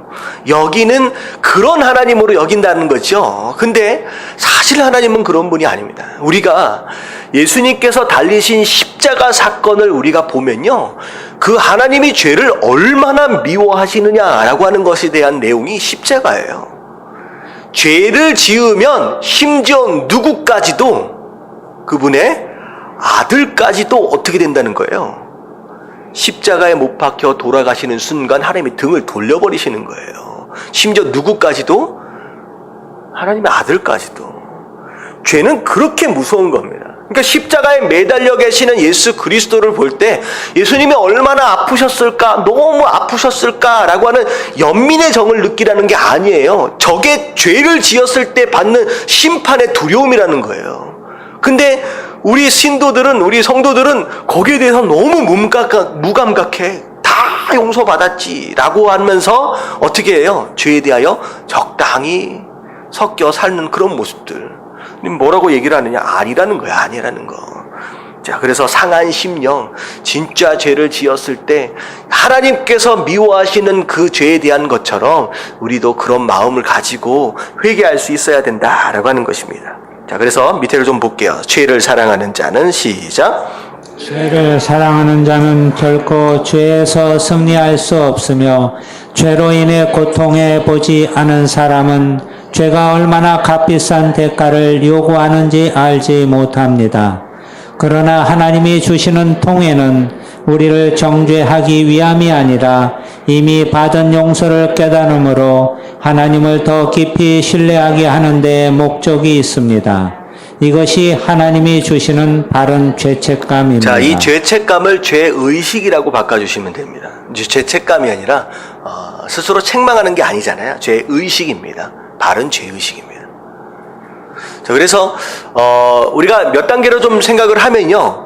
여기는 그런 하나님으로 여긴다는 거죠. 근데 사실 하나님은 그런 분이 아닙니다. 우리가 예수님께서 달리신 십자가 사건을 우리가 보면요, 그 하나님이 죄를 얼마나 미워하시느냐라고 하는 것에 대한 내용이 십자가예요. 죄를 지으면 심지어 누구까지도, 그분의 아들까지도 어떻게 된다는 거예요? 십자가에 못 박혀 돌아가시는 순간 하나님이 등을 돌려버리시는 거예요. 심지어 누구까지도? 하나님의 아들까지도. 죄는 그렇게 무서운 겁니다. 그러니까 십자가에 매달려 계시는 예수 그리스도를 볼 때 예수님이 얼마나 아프셨을까, 너무 아프셨을까라고 하는 연민의 정을 느끼라는 게 아니에요. 저게 죄를 지었을 때 받는 심판의 두려움이라는 거예요. 근데 우리 신도들은, 우리 성도들은 거기에 대해서 너무 무감각해. 다 용서받았지라고 하면서 어떻게 해요? 죄에 대하여 적당히 섞여 사는 그런 모습들. 뭐라고 얘기를 하느냐? 아니라는 거야, 아니라는 거. 자, 그래서 상한 심령, 진짜 죄를 지었을 때 하나님께서 미워하시는 그 죄에 대한 것처럼 우리도 그런 마음을 가지고 회개할 수 있어야 된다라고 하는 것입니다. 자, 그래서 밑에를 좀 볼게요. 죄를 사랑하는 자는, 시작. 죄를 사랑하는 자는 결코 죄에서 승리할 수 없으며 죄로 인해 고통해 보지 않은 사람은 죄가 얼마나 값비싼 대가를 요구하는지 알지 못합니다. 그러나 하나님이 주시는 통해는 우리를 정죄하기 위함이 아니라 이미 받은 용서를 깨달음으로 하나님을 더 깊이 신뢰하게 하는 데 목적이 있습니다. 이것이 하나님이 주시는 바른 죄책감입니다. 자, 이 죄책감을 죄의식이라고 바꿔주시면 됩니다. 이제 죄책감이 아니라 스스로 책망하는 게 아니잖아요. 죄의식입니다. 바른 죄의식입니다. 자, 그래서 우리가 몇 단계로 좀 생각을 하면요,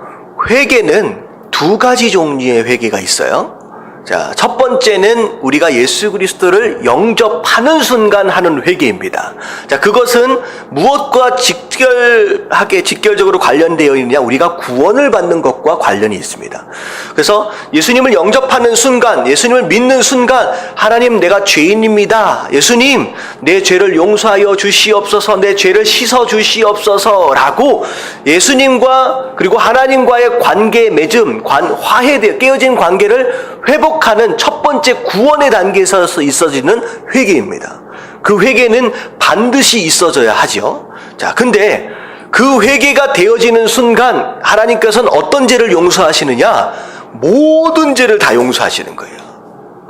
회개는 두 가지 종류의 회개가 있어요. 자, 첫 번째는 우리가 예수 그리스도를 영접하는 순간 하는 회개입니다. 자, 그것은 무엇과 직결적으로 관련되어 있느냐? 우리가 구원을 받는 것과 관련이 있습니다. 그래서 예수님을 영접하는 순간, 예수님을 믿는 순간, 하나님, 내가 죄인입니다. 예수님, 내 죄를 용서하여 주시옵소서, 내 죄를 씻어 주시옵소서라고 예수님과 그리고 하나님과의 관계 맺음, 화해되어 깨어진 관계를 회복하는 첫 번째 구원의 단계에서 있어지는 회개입니다. 그 회개는 반드시 있어져야 하죠. 자, 근데 그 회개가 되어지는 순간 하나님께서는 어떤 죄를 용서하시느냐? 모든 죄를 다 용서하시는 거예요.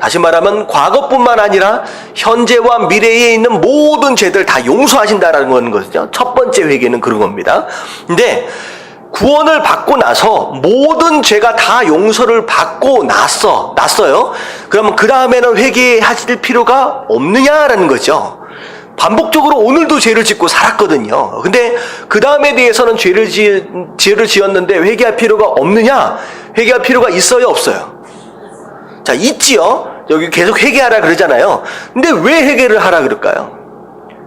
다시 말하면 과거뿐만 아니라 현재와 미래에 있는 모든 죄들 다 용서하신다는 거죠. 첫 번째 회개는 그런 겁니다. 근데 구원을 받고 나서 모든 죄가 다 용서를 받고 났어요. 그러면 그 다음에는 회개하실 필요가 없느냐라는 거죠. 반복적으로 오늘도 죄를 짓고 살았거든요. 근데 그 다음에 대해서는 죄를 지었는데 회개할 필요가 없느냐? 회개할 필요가 있어요, 없어요? 자, 있지요. 여기 계속 회개하라 그러잖아요. 근데 왜 회개를 하라 그럴까요?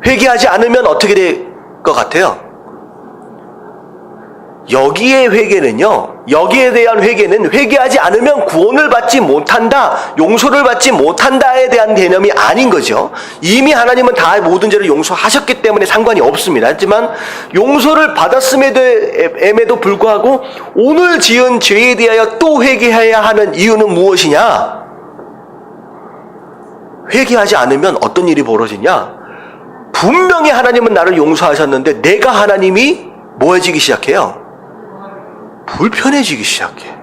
회개하지 않으면 어떻게 될 것 같아요? 여기에 대한 회개는 회개하지 않으면 구원을 받지 못한다, 용서를 받지 못한다에 대한 개념이 아닌 거죠. 이미 하나님은 다 모든 죄를 용서하셨기 때문에 상관이 없습니다. 하지만 용서를 받았음에도 불구하고 오늘 지은 죄에 대하여 또 회개해야 하는 이유는 무엇이냐? 회개하지 않으면 어떤 일이 벌어지냐? 분명히 하나님은 나를 용서하셨는데 내가 하나님이 뭐해지기 시작해요? 불편해지기 시작해.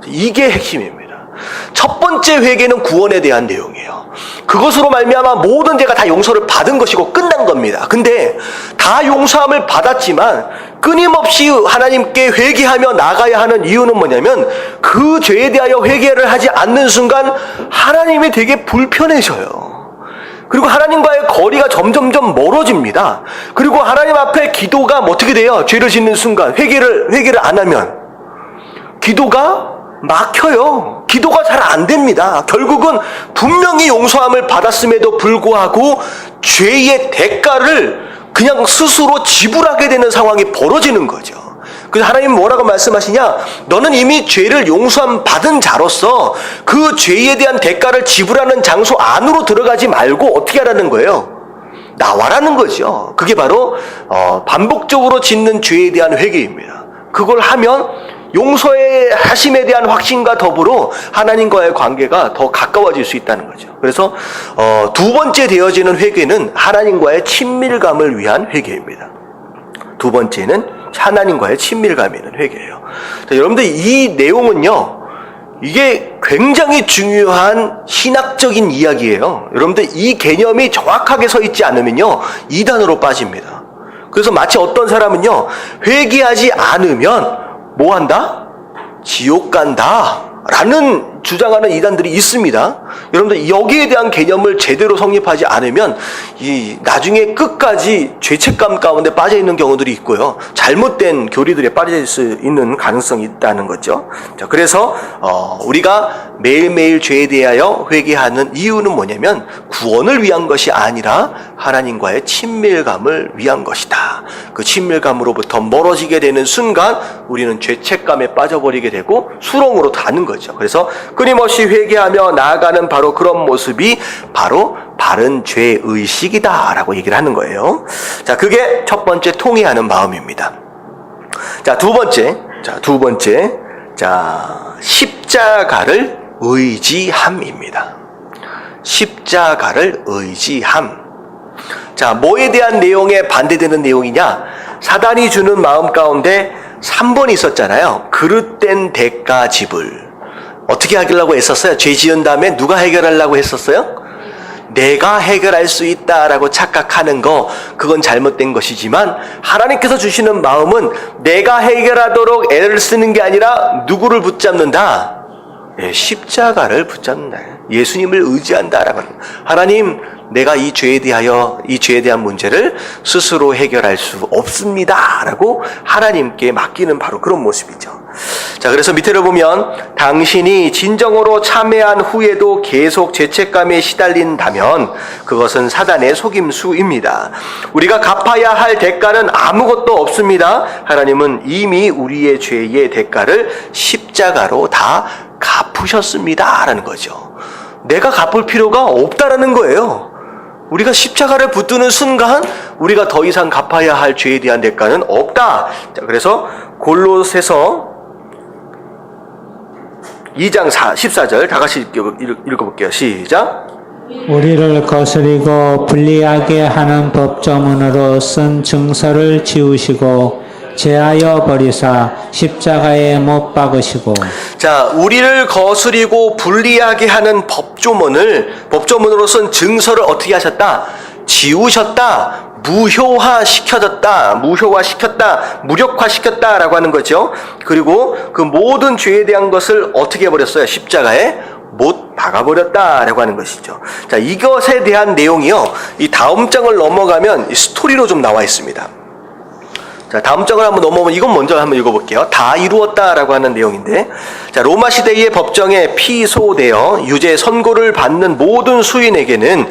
이게 핵심입니다. 첫 번째 회개는 구원에 대한 내용이에요. 그것으로 말미암아 모든 죄가 다 용서를 받은 것이고 끝난 겁니다. 근데 다 용서함을 받았지만 끊임없이 하나님께 회개하며 나가야 하는 이유는 뭐냐면 그 죄에 대하여 회개를 하지 않는 순간 하나님이 되게 불편해져요. 그리고 하나님과의 거리가 점점점 멀어집니다. 그리고 하나님 앞에 기도가 어떻게 돼요? 죄를 짓는 순간 회개를 안 하면 기도가 막혀요. 기도가 잘 안 됩니다. 결국은 분명히 용서함을 받았음에도 불구하고 죄의 대가를 그냥 스스로 지불하게 되는 상황이 벌어지는 거죠. 그래서 하나님 뭐라고 말씀하시냐? 너는 이미 죄를 용서함 받은 자로서 그 죄에 대한 대가를 지불하는 장소 안으로 들어가지 말고 어떻게 하라는 거예요? 나와라는 거죠. 그게 바로 반복적으로 짓는 죄에 대한 회개입니다. 그걸 하면 용서의 하심에 대한 확신과 더불어 하나님과의 관계가 더 가까워질 수 있다는 거죠. 그래서 두 번째 되어지는 회개는 하나님과의 친밀감을 위한 회개입니다. 두 번째는 하나님과의 친밀감이 있는 회개예요. 자, 여러분들 이 내용은요, 이게 굉장히 중요한 신학적인 이야기예요. 여러분들 이 개념이 정확하게 서 있지 않으면요, 이단으로 빠집니다. 그래서 마치 어떤 사람은요, 회개하지 않으면 뭐 한다? 지옥 간다 라는 주장하는 이단들이 있습니다. 여러분들 여기에 대한 개념을 제대로 성립하지 않으면 나중에 끝까지 죄책감 가운데 빠져 있는 경우들이 있고요. 잘못된 교리들에 빠질 수 있는 가능성이 있다는 거죠. 자, 그래서 우리가 매일매일 죄에 대하여 회개하는 이유는 뭐냐면 구원을 위한 것이 아니라 하나님과의 친밀감을 위한 것이다. 그 친밀감으로부터 멀어지게 되는 순간 우리는 죄책감에 빠져버리게 되고 수렁으로 가는 거죠. 그래서 끊임없이 회개하며 나아가는 바로 그런 모습이 바로 바른 죄의식이다 라고 얘기를 하는 거예요. 자, 그게 첫 번째 통회하는 마음입니다. 자, 두 번째, 자, 두 번째. 자, 십자가를 의지함입니다. 십자가를 의지함. 자, 뭐에 대한 내용에 반대되는 내용이냐? 사단이 주는 마음 가운데 3번 있었잖아요. 그릇된 대가 지불. 어떻게 하려고 했었어요? 죄 지은 다음에 누가 해결하려고 했었어요? 내가 해결할 수 있다라고 착각하는 거, 그건 잘못된 것이지만 하나님께서 주시는 마음은 내가 해결하도록 애를 쓰는 게 아니라 누구를 붙잡는다? 예, 십자가를 붙잡는다. 예수님을 의지한다라고 하는. 하나님, 내가 이 죄에 대한 문제를 스스로 해결할 수 없습니다라고 하나님께 맡기는 바로 그런 모습이죠. 자, 그래서 밑에를 보면 당신이 진정으로 참회한 후에도 계속 죄책감에 시달린다면 그것은 사단의 속임수입니다. 우리가 갚아야 할 대가는 아무것도 없습니다. 하나님은 이미 우리의 죄의 대가를 십자가로 다 갚으셨습니다라는 거죠. 내가 갚을 필요가 없다라는 거예요. 우리가 십자가를 붙드는 순간 우리가 더 이상 갚아야 할 죄에 대한 대가는 없다. 자, 그래서 골로새서 2장 14절 다 같이 읽어볼게요. 시작. 우리를 거스리고 불리하게 하는 법조문으로 쓴 증서를 지우시고 제하여 버리사 십자가에 못 박으시고. 자, 우리를 거스리고 불리하게 하는 법조문으로 쓴 증서를 어떻게 하셨다? 지우셨다. 무효화시켰다, 무력화시켰다라고 하는 거죠. 그리고 그 모든 죄에 대한 것을 어떻게 해버렸어요? 십자가에 못 박아버렸다라고 하는 것이죠. 자, 이것에 대한 내용이요, 이 다음 장을 넘어가면 스토리로 좀 나와 있습니다. 자, 다음 장을 한번 넘어오면 이건 먼저 한번 읽어볼게요. 다 이루었다라고 하는 내용인데, 자, 로마 시대의 법정에 피소되어 유죄 선고를 받는 모든 수인에게는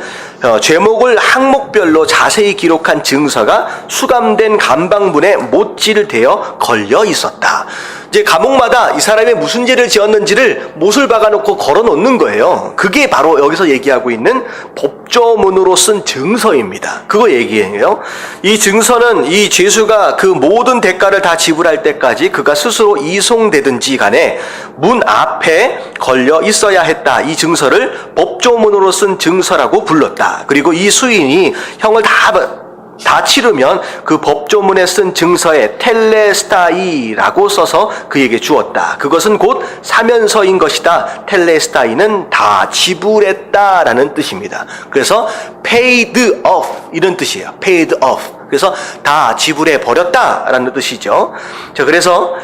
죄목을 항목별로 자세히 기록한 증서가 수감된 감방문에 못질 되어 걸려 있었다. 이제 감옥마다 이 사람이 무슨 죄를 지었는지를 못을 박아놓고 걸어놓는 거예요. 그게 바로 여기서 얘기하고 있는 법조문으로 쓴 증서입니다. 그거 얘기해요. 이 증서는 이 죄수가 그 모든 대가를 다 지불할 때까지 그가 스스로 이송되든지 간에 문 앞에 걸려 있어야 했다. 이 증서를 법조문으로 쓴 증서라고 불렀다. 그리고 이 수인이 형을 다 치르면 그 법조문에 쓴 증서에 텔레스타이라고 써서 그에게 주었다. 그것은 곧 사면서인 것이다. 텔레스타이는 다 지불했다라는 뜻입니다. 그래서 paid off 이런 뜻이에요. paid off. 그래서 다 지불해 버렸다라는 뜻이죠. 자, 그래서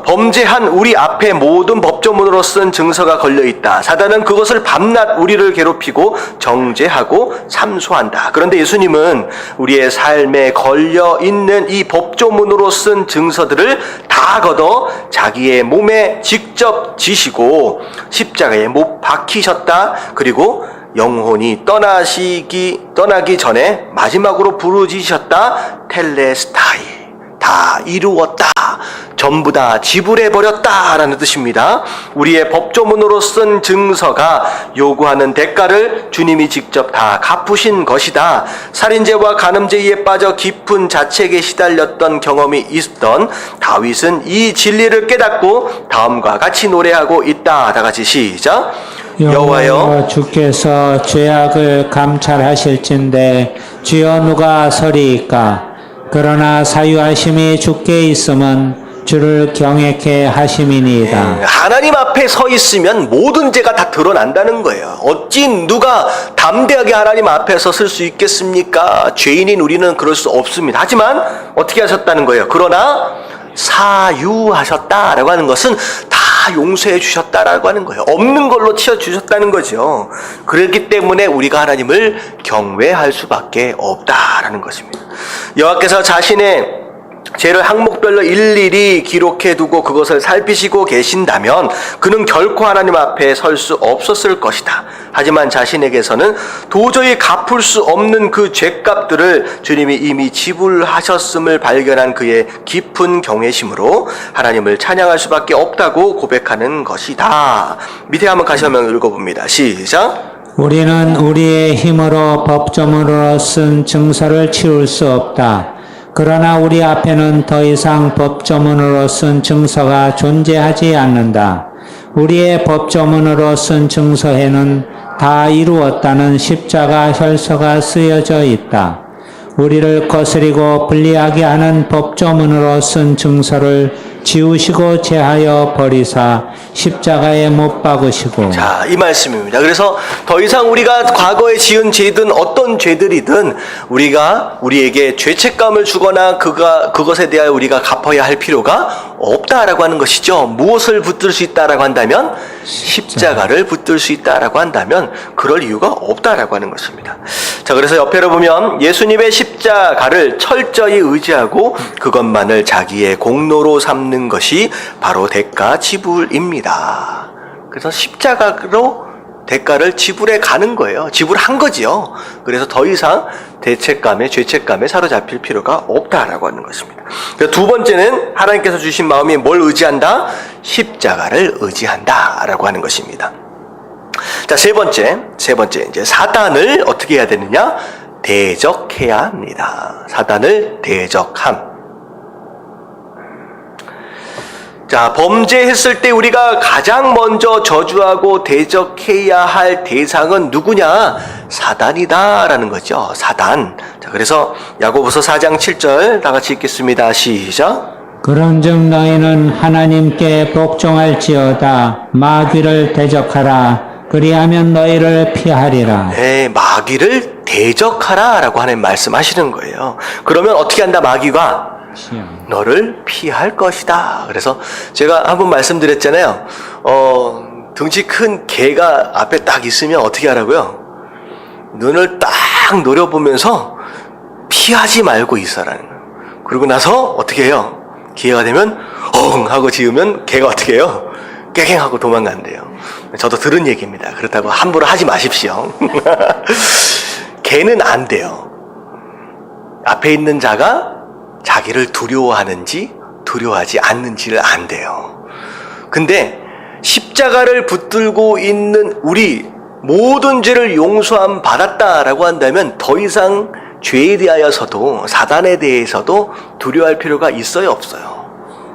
범죄한 우리 앞에 모든 법조문으로 쓴 증서가 걸려 있다. 사단은 그것을 밤낮 우리를 괴롭히고 정죄하고 참소한다. 그런데 예수님은 우리의 삶에 걸려 있는 이 법조문으로 쓴 증서들을 다 걷어 자기의 몸에 직접 지시고 십자가에 못 박히셨다. 그리고 영혼이 떠나기 전에 마지막으로 부르짖으셨다. 텔레스타이. 다 이루었다. 전부 다 지불해버렸다라는 뜻입니다. 우리의 법조문으로 쓴 증서가 요구하는 대가를 주님이 직접 다 갚으신 것이다. 살인죄와 간음죄에 빠져 깊은 자책에 시달렸던 경험이 있던 다윗은 이 진리를 깨닫고 다음과 같이 노래하고 있다. 다 같이 시작. 여호와여, 주께서 죄악을 감찰하실진대 주여 누가 서리이까. 그러나 사유하심이 주께 있음은 주를 경외케 하심이니이다. 하나님 앞에 서 있으면 모든 죄가 다 드러난다는 거예요. 어찌 누가 담대하게 하나님 앞에 설 수 있겠습니까? 죄인인 우리는 그럴 수 없습니다. 하지만 어떻게 하셨다는 거예요? 그러나 사유하셨다라고 하는 것은 다 용서해 주셨다라고 하는 거예요. 없는 걸로 치워주셨다는 거죠. 그렇기 때문에 우리가 하나님을 경외할 수밖에 없다라는 것입니다. 여호와께서 자신의 죄를 항목별로 일일이 기록해 두고 그것을 살피시고 계신다면 그는 결코 하나님 앞에 설 수 없었을 것이다. 하지만 자신에게서는 도저히 갚을 수 없는 그 죄값들을 주님이 이미 지불하셨음을 발견한 그의 깊은 경외심으로 하나님을 찬양할 수밖에 없다고 고백하는 것이다. 밑에 한번 같이 한번 읽어봅니다. 시작. 우리는 우리의 힘으로 법조문으로 쓴 증서를 치울 수 없다. 그러나 우리 앞에는 더 이상 법조문으로 쓴 증서가 존재하지 않는다. 우리의 법조문으로 쓴 증서에는 다 이루었다는 십자가 혈서가 쓰여져 있다. 우리를 거스리고 불리하게 하는 법조문으로 쓴 증서를 지우시고 제하여 버리사 십자가에 못 박으시고. 자, 이 말씀입니다. 그래서 더 이상 우리가 과거에 지은 죄든 어떤 죄들이든 우리가 우리에게 죄책감을 주거나 그것에 대하여 우리가 갚아야 할 필요가 없다라고 하는 것이죠. 무엇을 붙들 수 있다라고 한다면 십자가를 붙들 수 있다라고 한다면 그럴 이유가 없다라고 하는 것입니다. 자, 그래서 옆에로 보면 예수님의 십자가를 철저히 의지하고 그것만을 자기의 공로로 삼는 것이 바로 대가 지불입니다. 그래서 십자가로 대가를 지불해 가는 거예요. 지불한 거지요. 그래서 더 이상 죄책감에 사로잡힐 필요가 없다라고 하는 것입니다. 그래서 두 번째는 하나님께서 주신 마음이 뭘 의지한다? 십자가를 의지한다라고 하는 것입니다. 자, 세 번째 이제 사단을 어떻게 해야 되느냐? 대적해야 합니다. 사단을 대적함. 자, 범죄했을 때 우리가 가장 먼저 저주하고 대적해야 할 대상은 누구냐? 사단이다라는 거죠. 사단. 자, 그래서 야고보서 4장 7절 다 같이 읽겠습니다. 시작. 그런즉 너희는 하나님께 복종할지어다. 마귀를 대적하라. 그리하면 너희를 피하리라. 네, 마귀를 대적하라라고 하는 말씀하시는 거예요. 그러면 어떻게 한다? 마귀가 너를 피할 것이다. 그래서 제가 한번 말씀드렸잖아요. 등치 큰 개가 앞에 딱 있으면 어떻게 하라고요? 눈을 딱 노려보면서 피하지 말고 있어라는 거예요. 그러고 나서 어떻게 해요? 기회가 되면 엉 하고 지으면 개가 어떻게 해요? 깨갱하고 도망간대요. 저도 들은 얘기입니다. 그렇다고 함부로 하지 마십시오. 개는 안 돼요. 앞에 있는 자가 자기를 두려워하는지 두려워하지 않는지를 안 돼요. 근데 십자가를 붙들고 있는 우리 모든 죄를 용서함 받았다라고 한다면 더 이상 죄에 대하여서도 사단에 대해서도 두려워할 필요가 있어요, 없어요?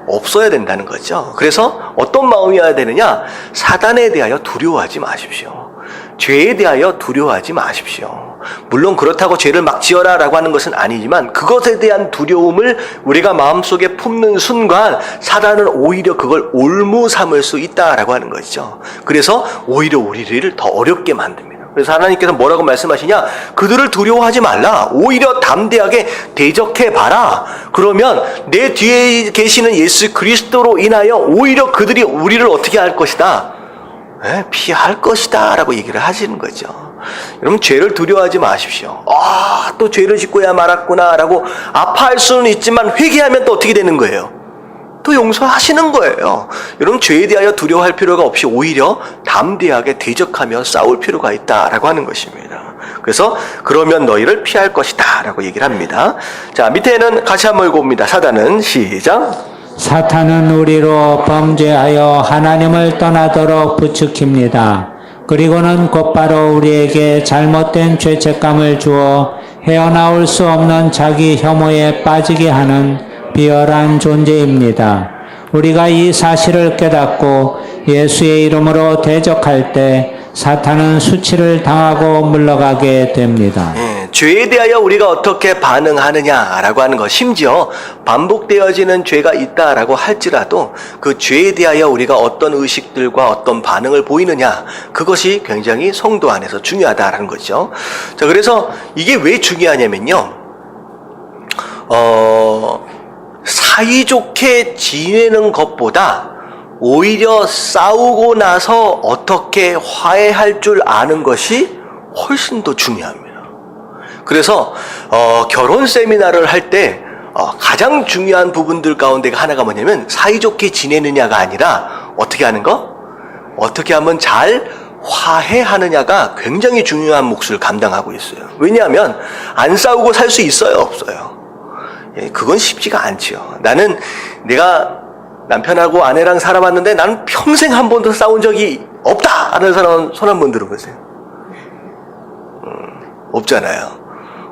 없어야 된다는 거죠. 그래서 어떤 마음이어야 되느냐? 사단에 대하여 두려워하지 마십시오. 죄에 대하여 두려워하지 마십시오. 물론 그렇다고 죄를 막 지어라 라고 하는 것은 아니지만 그것에 대한 두려움을 우리가 마음속에 품는 순간 사단은 오히려 그걸 올무 삼을 수 있다라고 하는 것이죠. 그래서 오히려 우리를 더 어렵게 만듭니다. 그래서 하나님께서 뭐라고 말씀하시냐? 그들을 두려워하지 말라. 오히려 담대하게 대적해봐라. 그러면 내 뒤에 계시는 예수 그리스도로 인하여 오히려 그들이 우리를 어떻게 할 것이다? 피할 것이다 라고 얘기를 하시는 거죠. 여러분, 죄를 두려워하지 마십시오. 또 죄를 짓고야 말았구나 라고 아파할 수는 있지만 회개하면 또 어떻게 되는 거예요? 또 용서하시는 거예요. 여러분, 죄에 대하여 두려워할 필요가 없이 오히려 담대하게 대적하며 싸울 필요가 있다라고 하는 것입니다. 그래서 그러면 너희를 피할 것이다 라고 얘기를 합니다. 자, 밑에는 같이 한번 읽어봅니다. 사단은 시작. 사탄은 우리로 범죄하여 하나님을 떠나도록 부추깁니다. 그리고는 곧바로 우리에게 잘못된 죄책감을 주어 헤어나올 수 없는 자기 혐오에 빠지게 하는 비열한 존재입니다. 우리가 이 사실을 깨닫고 예수의 이름으로 대적할 때 사탄은 수치를 당하고 물러가게 됩니다. 죄에 대하여 우리가 어떻게 반응하느냐라고 하는 것, 심지어 반복되어지는 죄가 있다라고 할지라도 그 죄에 대하여 우리가 어떤 의식들과 어떤 반응을 보이느냐, 그것이 굉장히 성도 안에서 중요하다라는 거죠. 자, 그래서 이게 왜 중요하냐면요, 사이좋게 지내는 것보다 오히려 싸우고 나서 어떻게 화해할 줄 아는 것이 훨씬 더 중요합니다. 그래서 결혼 세미나를 할 때 가장 중요한 부분들 가운데가 하나가 뭐냐면 사이좋게 지내느냐가 아니라 어떻게 하는 거? 어떻게 하면 잘 화해하느냐가 굉장히 중요한 몫을 감당하고 있어요. 왜냐하면 안 싸우고 살 수 있어요, 없어요? 그건 쉽지가 않지요. 나는 내가 남편하고 아내랑 살아봤는데 나는 평생 한 번도 싸운 적이 없다 하는 사람 손 한 번 들어보세요. 없잖아요.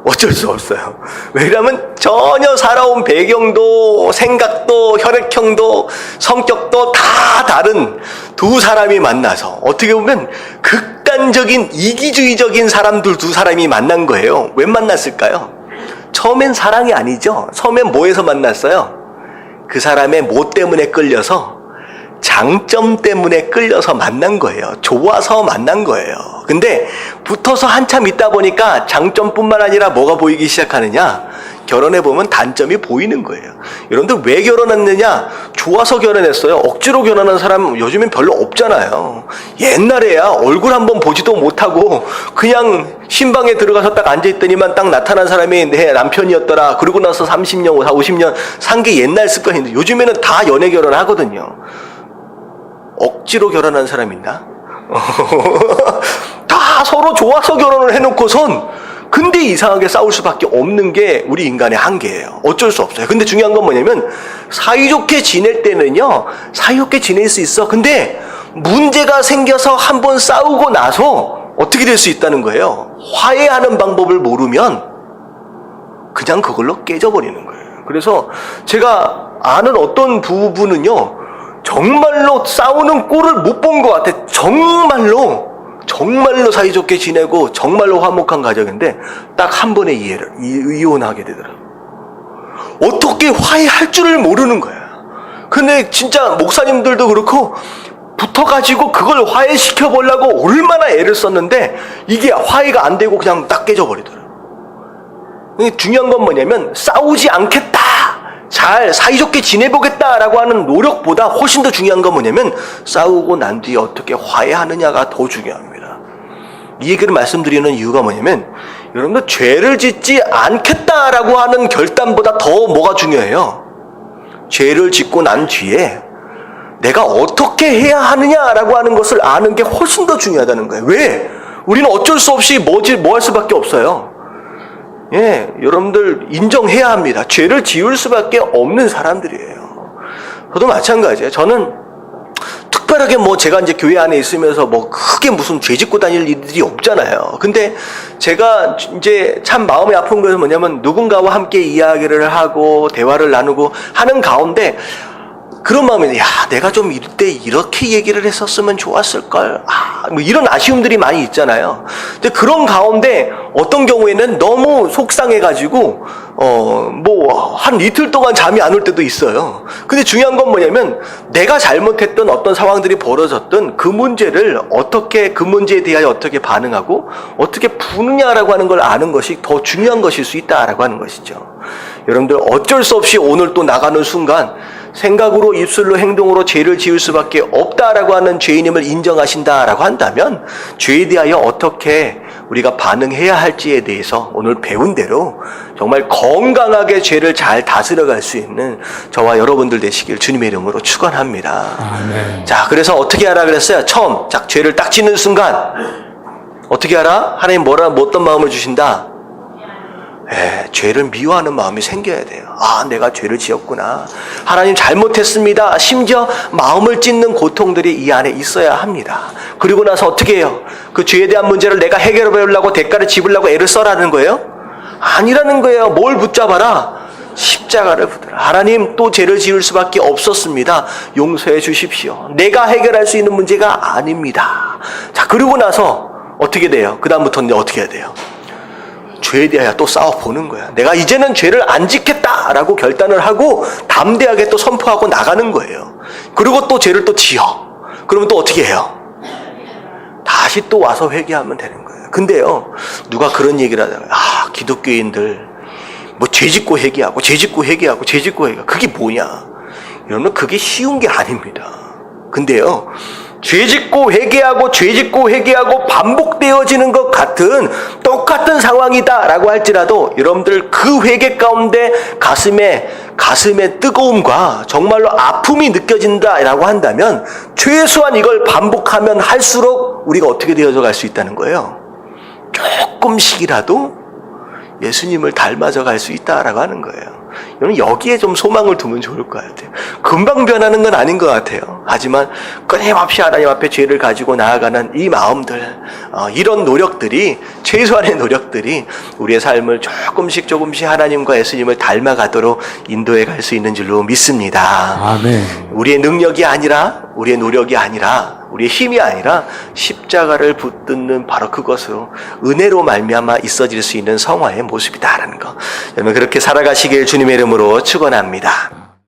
어쩔 수 없어요. 왜냐하면 전혀 살아온 배경도 생각도 혈액형도 성격도 다 다른 두 사람이 만나서 어떻게 보면 극단적인 이기주의적인 사람들 두 사람이 만난 거예요. 왜 만났을까요? 처음엔 사랑이 아니죠. 처음엔 뭐에서 만났어요? 그 사람의 뭐 때문에 끌려서, 장점 때문에 끌려서 만난 거예요. 좋아서 만난 거예요. 근데 붙어서 한참 있다 보니까 장점뿐만 아니라 뭐가 보이기 시작하느냐? 결혼해보면 단점이 보이는 거예요. 여러분들 왜 결혼했느냐? 좋아서 결혼했어요. 억지로 결혼한 사람 요즘엔 별로 없잖아요. 옛날에야 얼굴 한번 보지도 못하고 그냥 신방에 들어가서 딱 앉아있더니만 딱 나타난 사람이 내 남편이었더라. 그러고 나서 30년, 50년 산 게 옛날 습관인데 요즘에는 다 연애 결혼하거든요. 억지로 결혼한 사람 있나? 다 서로 좋아서 결혼을 해놓고선 근데 이상하게 싸울 수밖에 없는 게 우리 인간의 한계예요. 어쩔 수 없어요. 근데 중요한 건 뭐냐면 사이좋게 지낼 때는요, 사이좋게 지낼 수 있어. 근데 문제가 생겨서 한번 싸우고 나서 어떻게 될 수 있다는 거예요? 화해하는 방법을 모르면 그냥 그걸로 깨져버리는 거예요. 그래서 제가 아는 어떤 부부는요, 정말로 싸우는 꼴을 못 본 것 같아. 정말로 사이좋게 지내고 정말로 화목한 가정인데 딱 한 번에 이혼하게 되더라고요. 어떻게 화해할 줄을 모르는 거야. 근데 진짜 목사님들도 그렇고 붙어가지고 그걸 화해시켜 보려고 얼마나 애를 썼는데 이게 화해가 안 되고 그냥 딱 깨져버리더라고요. 중요한 건 뭐냐면 싸우지 않겠다, 잘 사이좋게 지내보겠다라고 하는 노력보다 훨씬 더 중요한 건 뭐냐면 싸우고 난 뒤에 어떻게 화해하느냐가 더 중요합니다. 이 얘기를 말씀드리는 이유가 뭐냐면 여러분들 죄를 짓지 않겠다라고 하는 결단보다 더 뭐가 중요해요? 죄를 짓고 난 뒤에 내가 어떻게 해야 하느냐라고 하는 것을 아는 게 훨씬 더 중요하다는 거예요. 왜? 우리는 어쩔 수 없이 뭐 할 수밖에 없어요. 예, 여러분들 인정해야 합니다. 죄를 지을 수밖에 없는 사람들이에요. 저도 마찬가지예요. 저는 특별하게 뭐 제가 이제 교회 안에 있으면서 뭐 크게 무슨 죄 짓고 다닐 일들이 없잖아요. 근데 제가 이제 참 마음이 아픈 것은 뭐냐면 누군가와 함께 이야기를 하고 대화를 나누고 하는 가운데 그런 마음이, 야, 내가 좀 이때 이렇게 얘기를 했었으면 좋았을걸. 뭐 이런 아쉬움들이 많이 있잖아요. 근데 그런 가운데 어떤 경우에는 너무 속상해가지고, 뭐, 한 이틀 동안 잠이 안 올 때도 있어요. 근데 중요한 건 뭐냐면, 내가 잘못했던 어떤 상황들이 벌어졌던 그 문제를 어떻게, 그 문제에 대하여 어떻게 반응하고, 어떻게 푸느냐라고 하는 걸 아는 것이 더 중요한 것일 수 있다라고 하는 것이죠. 여러분들 어쩔 수 없이 오늘 또 나가는 순간, 생각으로 입술로 행동으로 죄를 지을 수밖에 없다라고 하는 죄인임을 인정하신다라고 한다면 죄에 대하여 어떻게 우리가 반응해야 할지에 대해서 오늘 배운 대로 정말 건강하게 죄를 잘 다스려갈 수 있는 저와 여러분들 되시길 주님의 이름으로 축원합니다. 아멘. 자, 그래서 어떻게 하라 그랬어요? 처음 죄를 딱 짓는 순간 어떻게 하라? 하나님 어떤 마음을 주신다? 죄를 미워하는 마음이 생겨야 돼요. 아, 내가 죄를 지었구나. 하나님 잘못했습니다. 심지어 마음을 찢는 고통들이 이 안에 있어야 합니다. 그리고 나서 어떻게 해요? 그 죄에 대한 문제를 내가 해결해 보려고 대가를 지불려고 애를 써라는 거예요? 아니라는 거예요. 뭘 붙잡아라? 십자가를 붙들어. 하나님, 또 죄를 지을 수밖에 없었습니다. 용서해 주십시오. 내가 해결할 수 있는 문제가 아닙니다. 자, 그리고 나서 어떻게 돼요? 그 다음부터는 어떻게 해야 돼요? 죄에 대하여 또 싸워보는 거야. 내가 이제는 죄를 안 짓겠다라고 결단을 하고 담대하게 또 선포하고 나가는 거예요. 그리고 또 죄를 또 지어. 그러면 또 어떻게 해요? 다시 또 와서 회개하면 되는 거예요. 근데요, 누가 그런 얘기를 하다가, 기독교인들 뭐 죄 짓고 회개하고 죄 짓고 회개하고 죄 짓고 회개하고 그게 뭐냐? 여러분, 그게 쉬운 게 아닙니다. 근데요, 죄 짓고 회개하고 죄 짓고 회개하고 반복되어지는 것 같은 똑같은 상황이다라고 할지라도 여러분들 그 회개 가운데 가슴에 뜨거움과 정말로 아픔이 느껴진다라고 한다면 최소한 이걸 반복하면 할수록 우리가 어떻게 되어져 갈 수 있다는 거예요. 조금씩이라도 예수님을 닮아져 갈 수 있다라고 하는 거예요. 여러분 여기에 좀 소망을 두면 좋을 것 같아요. 금방 변하는 건 아닌 것 같아요. 하지만 끊임없이 하나님 앞에 죄를 가지고 나아가는 이 마음들, 이런 노력들이, 최소한의 노력들이 우리의 삶을 조금씩 하나님과 예수님을 닮아가도록 인도해 갈 수 있는 줄로 믿습니다. 아멘. 우리의 능력이 아니라, 우리의 노력이 아니라, 우리의 힘이 아니라 십자가를 붙드는 바로 그것으로 은혜로 말미암아 있어질 수 있는 성화의 모습이다라는 거. 여러분 그렇게 살아가시길 주님의 이름으로 축원합니다.